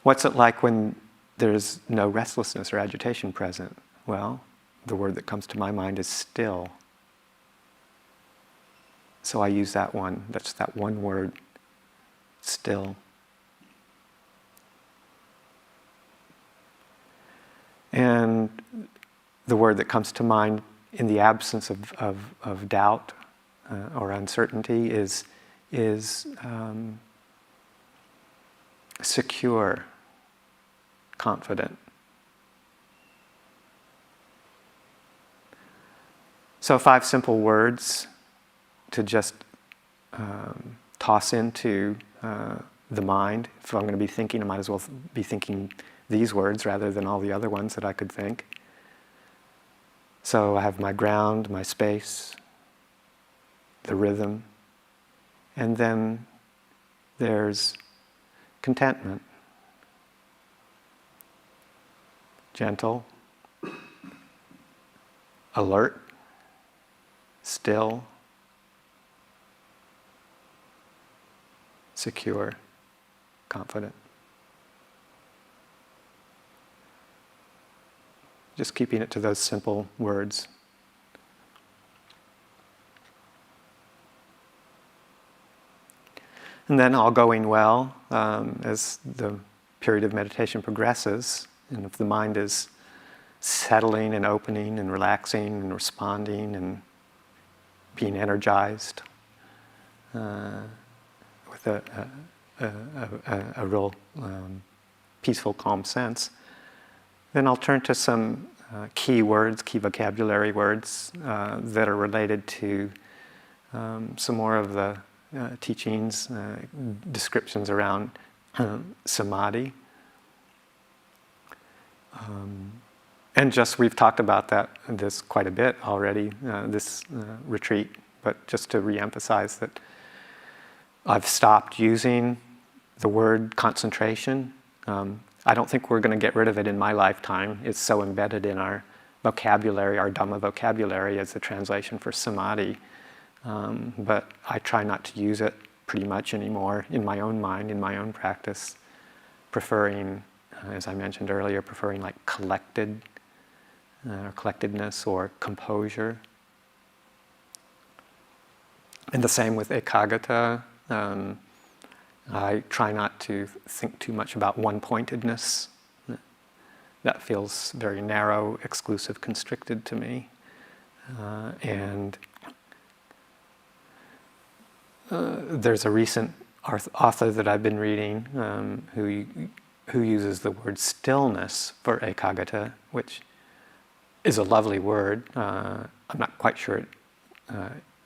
What's it like when there's no restlessness or agitation present? Well, the word that comes to my mind is still. So I use that one. That's that one word, still. And the word that comes to mind in the absence of doubt or uncertainty is secure, confident. So 5 simple words to just toss into the mind. If I'm going to be thinking, I might as well be thinking these words rather than all the other ones that I could think. So I have my ground, my space, the rhythm, and then there's contentment. gentle, alert, still, secure, confident. Just keeping it to those simple words. And then all going well, as the period of meditation progresses, and if the mind is settling and opening and relaxing and responding and being energized with a real peaceful, calm sense, then I'll turn to some key words, key vocabulary words that are related to some more of the teachings, descriptions around samadhi. And just, we've talked about this quite a bit already, this retreat, but just to reemphasize that I've stopped using the word concentration. I don't think we're going to get rid of it in my lifetime. It's so embedded in our vocabulary, our Dhamma vocabulary as the translation for samadhi. But I try not to use it pretty much anymore in my own mind, in my own practice, preferring, as I mentioned earlier, preferring like collected, or collectedness or composure. And the same with ekaggata. I try not to think too much about one-pointedness. That feels very narrow, exclusive, constricted to me. And there's a recent author that I've been reading who uses the word stillness for ekaggata, which is a lovely word. I'm not quite sure it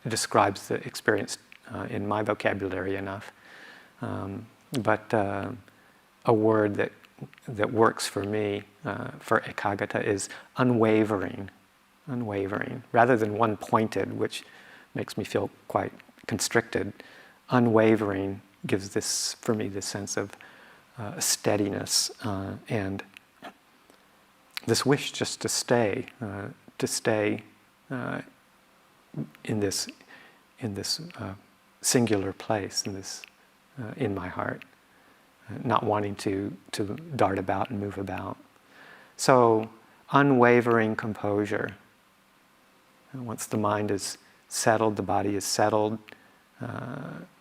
describes the experience in my vocabulary enough. But a word that works for me for ekaggata is unwavering, rather than one-pointed, which makes me feel quite constricted. Unwavering gives this, for me, this sense of steadiness and this wish just to stay in this singular place, in my heart, not wanting to dart about and move about. So, unwavering composure. Once the mind is settled, the body is settled,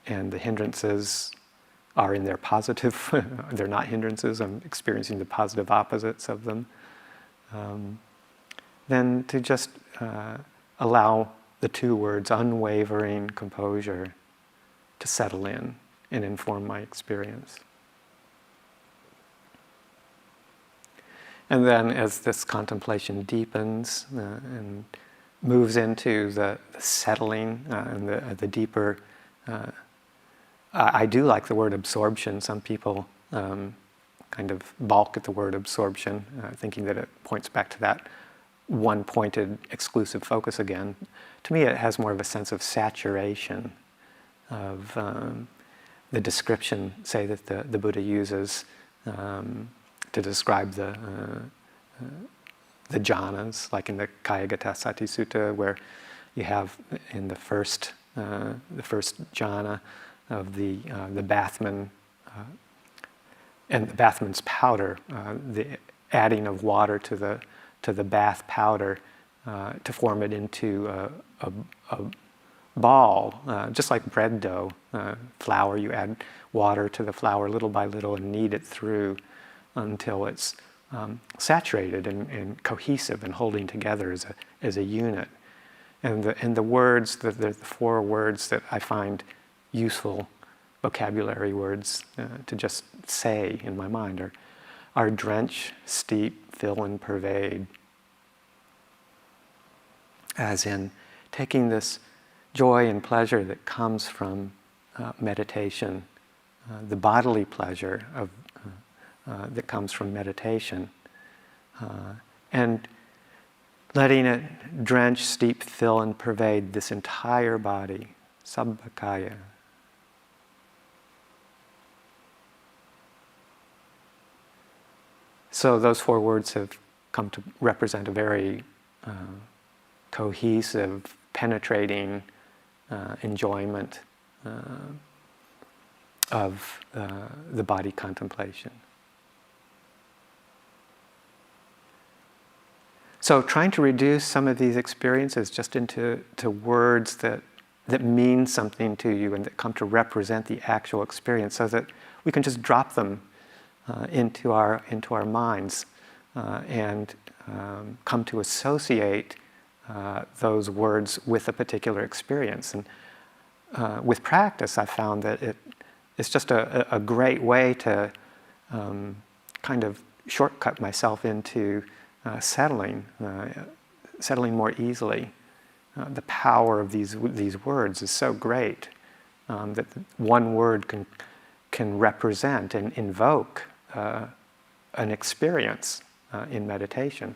and the hindrances are in their positive, they're not hindrances, I'm experiencing the positive opposites of them, then to just allow the two words, unwavering composure, to settle in and inform my experience. And then as this contemplation deepens and moves into the settling and the deeper, I do like the word absorption. Some people kind of balk at the word absorption, thinking that it points back to that one-pointed exclusive focus again. To me, it has more of a sense of saturation of the description, say, that the Buddha uses to describe the jhanas, like in the Kayagata Sati Sutta, where you have in the first jhana of the bathman and the bathman's powder, the adding of water to the bath powder to form it into a ball, just like bread dough, flour. You add water to the flour little by little and knead it through until it's saturated and cohesive and holding together as a unit. And the words, the four words that I find useful vocabulary words to just say in my mind are drench, steep, fill, and pervade. As in taking this joy and pleasure that comes from meditation, the bodily pleasure that comes from meditation, and letting it drench, steep, fill, and pervade this entire body, sabbakaya. So those four words have come to represent a very cohesive, penetrating enjoyment of the body contemplation. So trying to reduce some of these experiences just into words that mean something to you and that come to represent the actual experience, so that we can just drop them into our minds and come to associate those words with a particular experience. And with practice, I found that it's just a great way to kind of shortcut myself into settling more easily. The power of these words is so great that one word can represent and invoke an experience in meditation.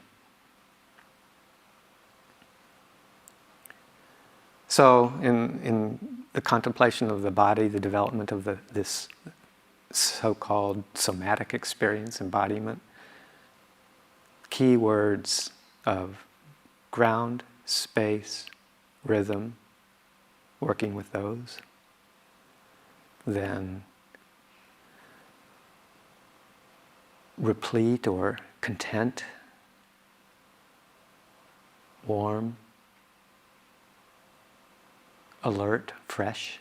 So in the contemplation of the body, the development of this so-called somatic experience, embodiment, key words of ground, space, rhythm, working with those. Then replete or content, warm, alert, fresh,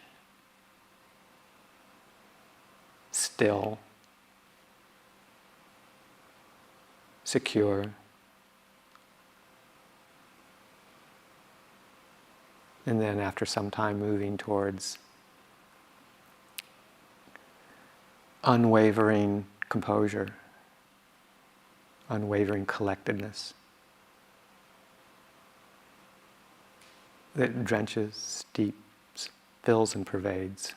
still, secure, and then after some time moving towards unwavering composure, unwavering collectedness that drenches, steeps, fills and pervades.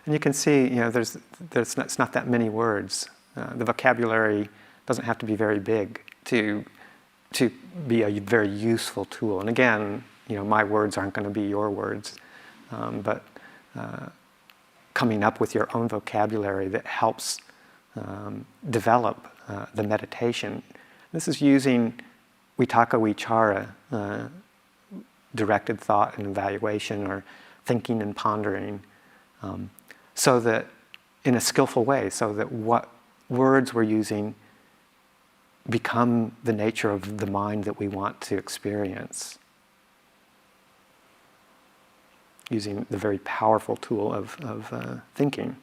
And you can see, it's not that many words. The vocabulary doesn't have to be very big to be a very useful tool. And again, my words aren't going to be your words, but coming up with your own vocabulary that helps develop the meditation. This is using vitaka vichara, directed thought and evaluation, or thinking and pondering, so that in a skillful way, so that what words we're using become the nature of the mind that we want to experience. Using the very powerful tool of thinking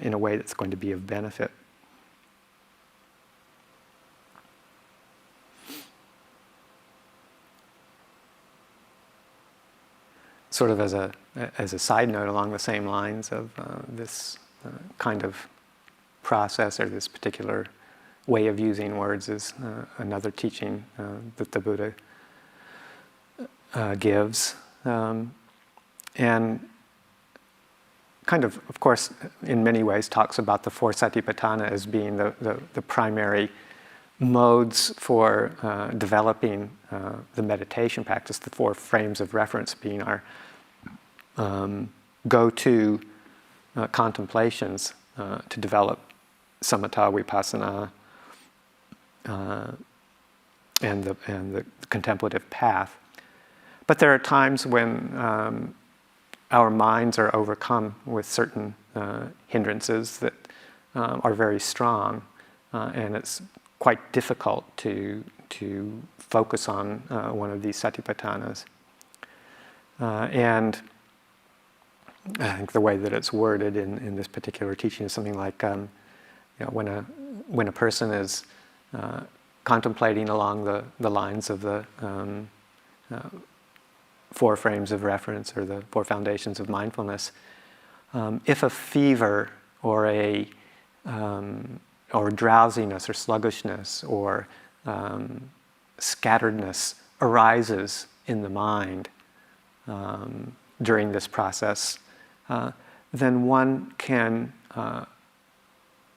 in a way that's going to be of benefit. Sort of as a side note along the same lines of this kind of process, or this particular way of using words, is another teaching that the Buddha gives. And kind of course, in many ways talks about the four satipatthana as being the primary modes for developing the meditation practice, the four frames of reference being our go-to contemplations to develop samatha, vipassana, and the contemplative path. But there are times when our minds are overcome with certain hindrances that are very strong, and it's quite difficult to focus on one of these satipatthanas. And I think the way that it's worded in this particular teaching is something like, when a person is contemplating along the lines of the four frames of reference, or the four foundations of mindfulness, if a fever or or drowsiness or sluggishness or scatteredness arises in the mind during this process, then one can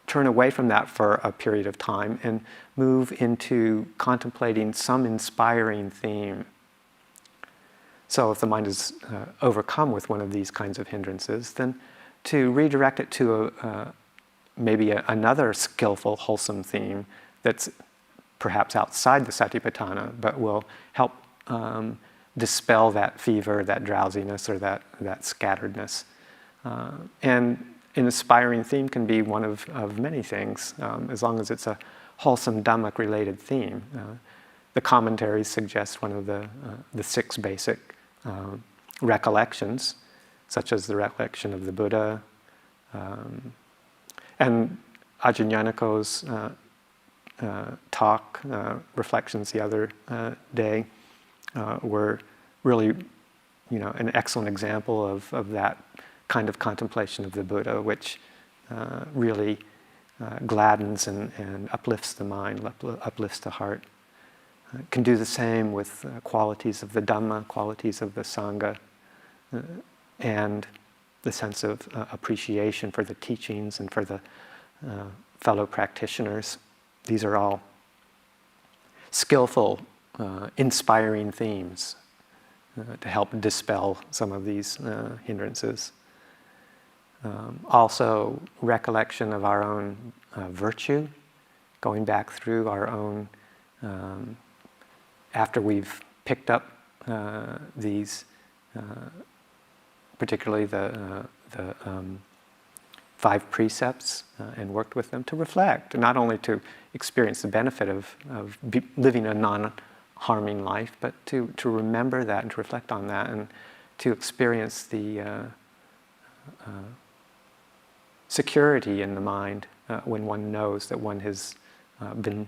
turn away from that for a period of time and move into contemplating some inspiring theme. So if the mind is overcome with one of these kinds of hindrances, then to redirect it to maybe another skillful, wholesome theme that's perhaps outside the Satipatthana, but will help dispel that fever, that drowsiness, or that scatteredness. And an inspiring theme can be one of many things, as long as it's a wholesome Dhammic-related theme. The commentaries suggest one of the 6 basic recollections, such as the recollection of the Buddha, and Ajahn Yaniko's talk, reflections the other day, were really, an excellent example of that kind of contemplation of the Buddha, which really gladdens and uplifts the mind, uplifts the heart. Can do the same with qualities of the Dhamma, qualities of the Sangha, and the sense of appreciation for the teachings and for the fellow practitioners. These are all skillful, inspiring themes to help dispel some of these hindrances. Also, recollection of our own virtue, going back through our own, after we've picked up these, particularly the 5 precepts and worked with them, to reflect, not only to experience the benefit of living a non-harming life, but to remember that and to reflect on that and to experience the security in the mind when one knows that one has been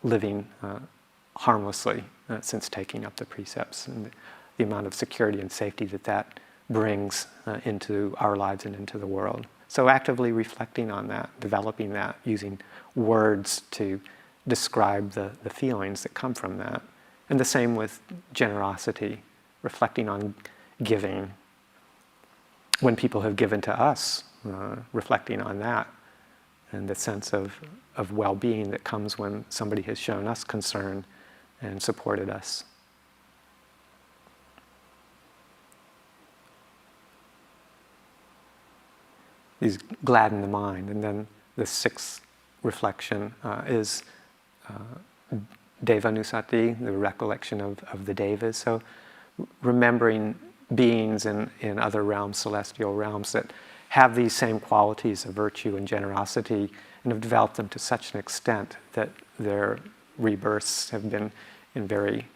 living harmlessly since taking up the precepts, and the amount of security and safety that brings into our lives and into the world. So actively reflecting on that, developing that, using words to describe the feelings that come from that. And the same with generosity, reflecting on giving. When people have given to us, reflecting on that and the sense of well-being that comes when somebody has shown us concern and supported us. These gladden the mind. And then the 6th reflection is Devanusati, the recollection of the Devas. So remembering beings in other realms, celestial realms, that have these same qualities of virtue and generosity and have developed them to such an extent that their rebirths have been in very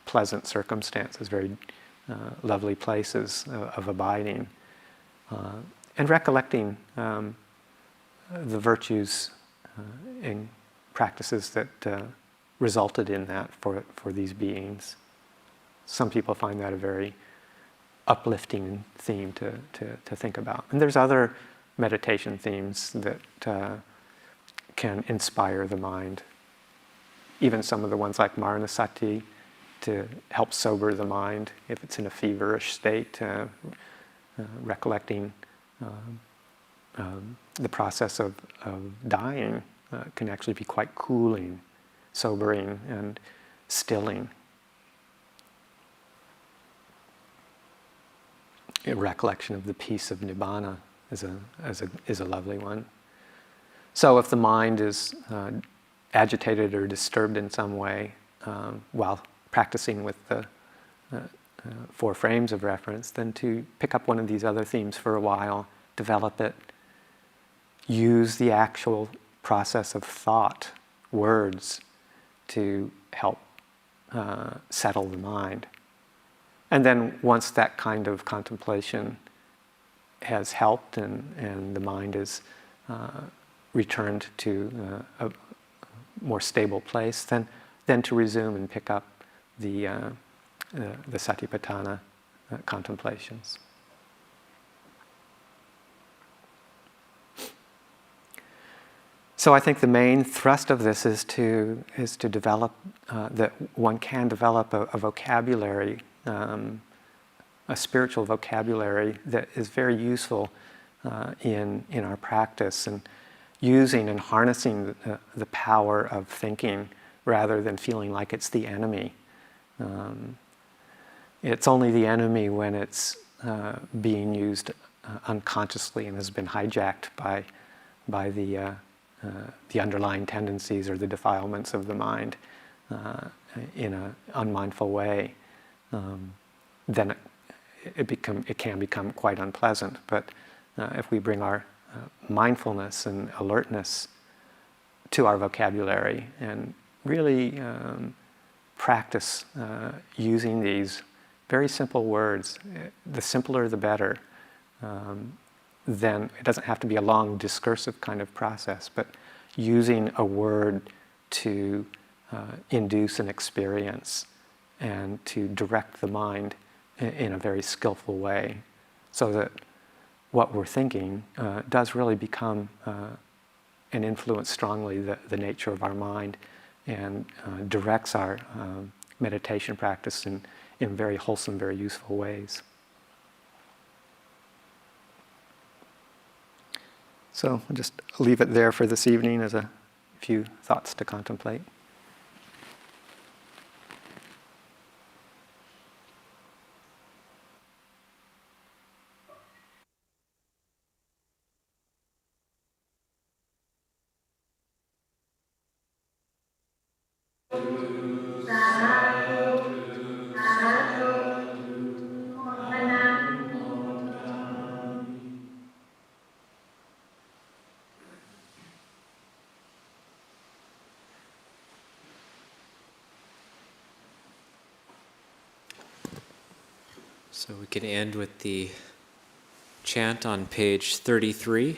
pleasant circumstances, very lovely places of abiding. And recollecting the virtues and practices that resulted in that for these beings. Some people find that a very uplifting theme to think about. And there's other meditation themes that can inspire the mind. Even some of the ones like Maranasati, to help sober the mind if it's in a feverish state, recollecting the process of dying can actually be quite cooling, sobering, and stilling. A recollection of the peace of Nibbana is a lovely one. So if the mind is agitated or disturbed in some way while practicing with the 4 frames of reference, then to pick up one of these other themes for a while, develop it, use the actual process of thought, words, to help settle the mind. And then once that kind of contemplation has helped and the mind is returned to a more stable place, then to resume and pick up the Satipatthana contemplations. So I think the main thrust of this is to develop that one can develop a vocabulary, a spiritual vocabulary that is very useful in our practice, and using and harnessing the power of thinking rather than feeling like it's the enemy. It's only the enemy when it's being used unconsciously and has been hijacked by the underlying tendencies or the defilements of the mind in an unmindful way, then it can become quite unpleasant. But if we bring our mindfulness and alertness to our vocabulary and really practice using these very simple words, the simpler the better, then it doesn't have to be a long discursive kind of process, but using a word to induce an experience and to direct the mind in a very skillful way, so that what we're thinking does really become and influence strongly the nature of our mind, and directs our meditation practice in very wholesome, very useful ways. So I'll just leave it there for this evening as a few thoughts to contemplate. So we can end with the chant on page 33,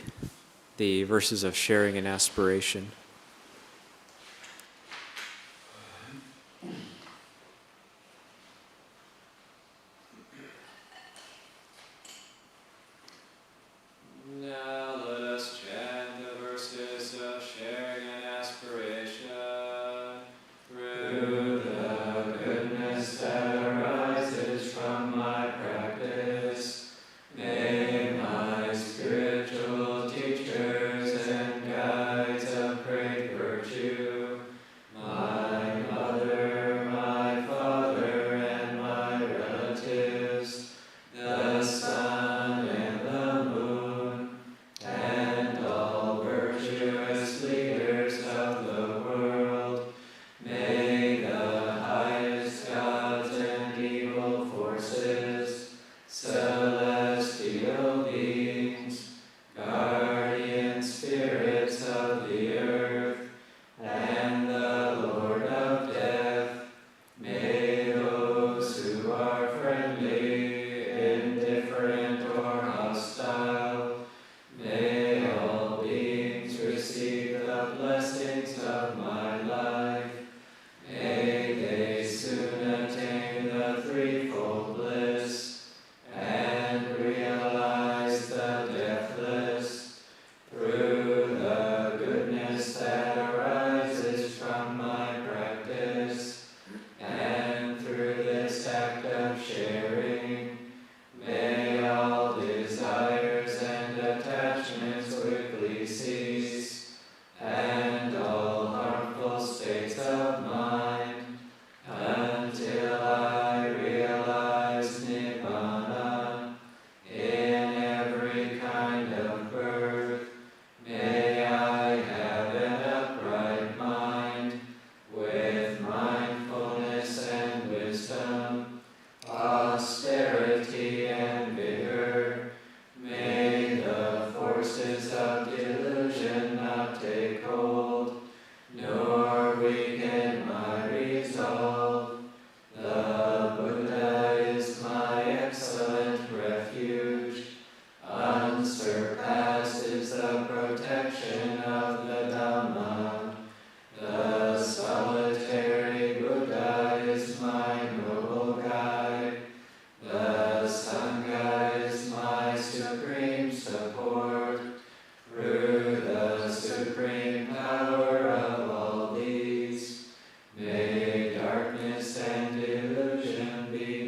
the verses of sharing and aspiration. Now let us chant the verses of sharing and aspiration. Through the goodness that arises from my practice, may my spiritual teachers and guides of great virtue, my mother, my father, and my relatives, the sun and the moon, and all virtuous leaders of the world, may the highest gods and evil forces, celestial beings, guardian spirits of the earth, and the Lord of death, may those who are friendly, indifferent, or hostile, may all beings receive the blessings of my life. May they soon attain the threefold bliss and realize the deathless. Through the goodness that arises from my practice, and through this act of sharing, may all desires and attachments quickly cease, and all harmful states of mind, until I realize Nibbana in every kind of birth. May I have an upright mind, with mindfulness and wisdom, austerity and vigor. May the forces of delusion not take hold, nor weaken my resolve. The Buddha is my excellent refuge. Unsurpassed is the protection of the Dhamma. The solitary Buddha is my noble guide. The Sangha is my supreme support. Through the supreme power of all these, may darkness and illusion be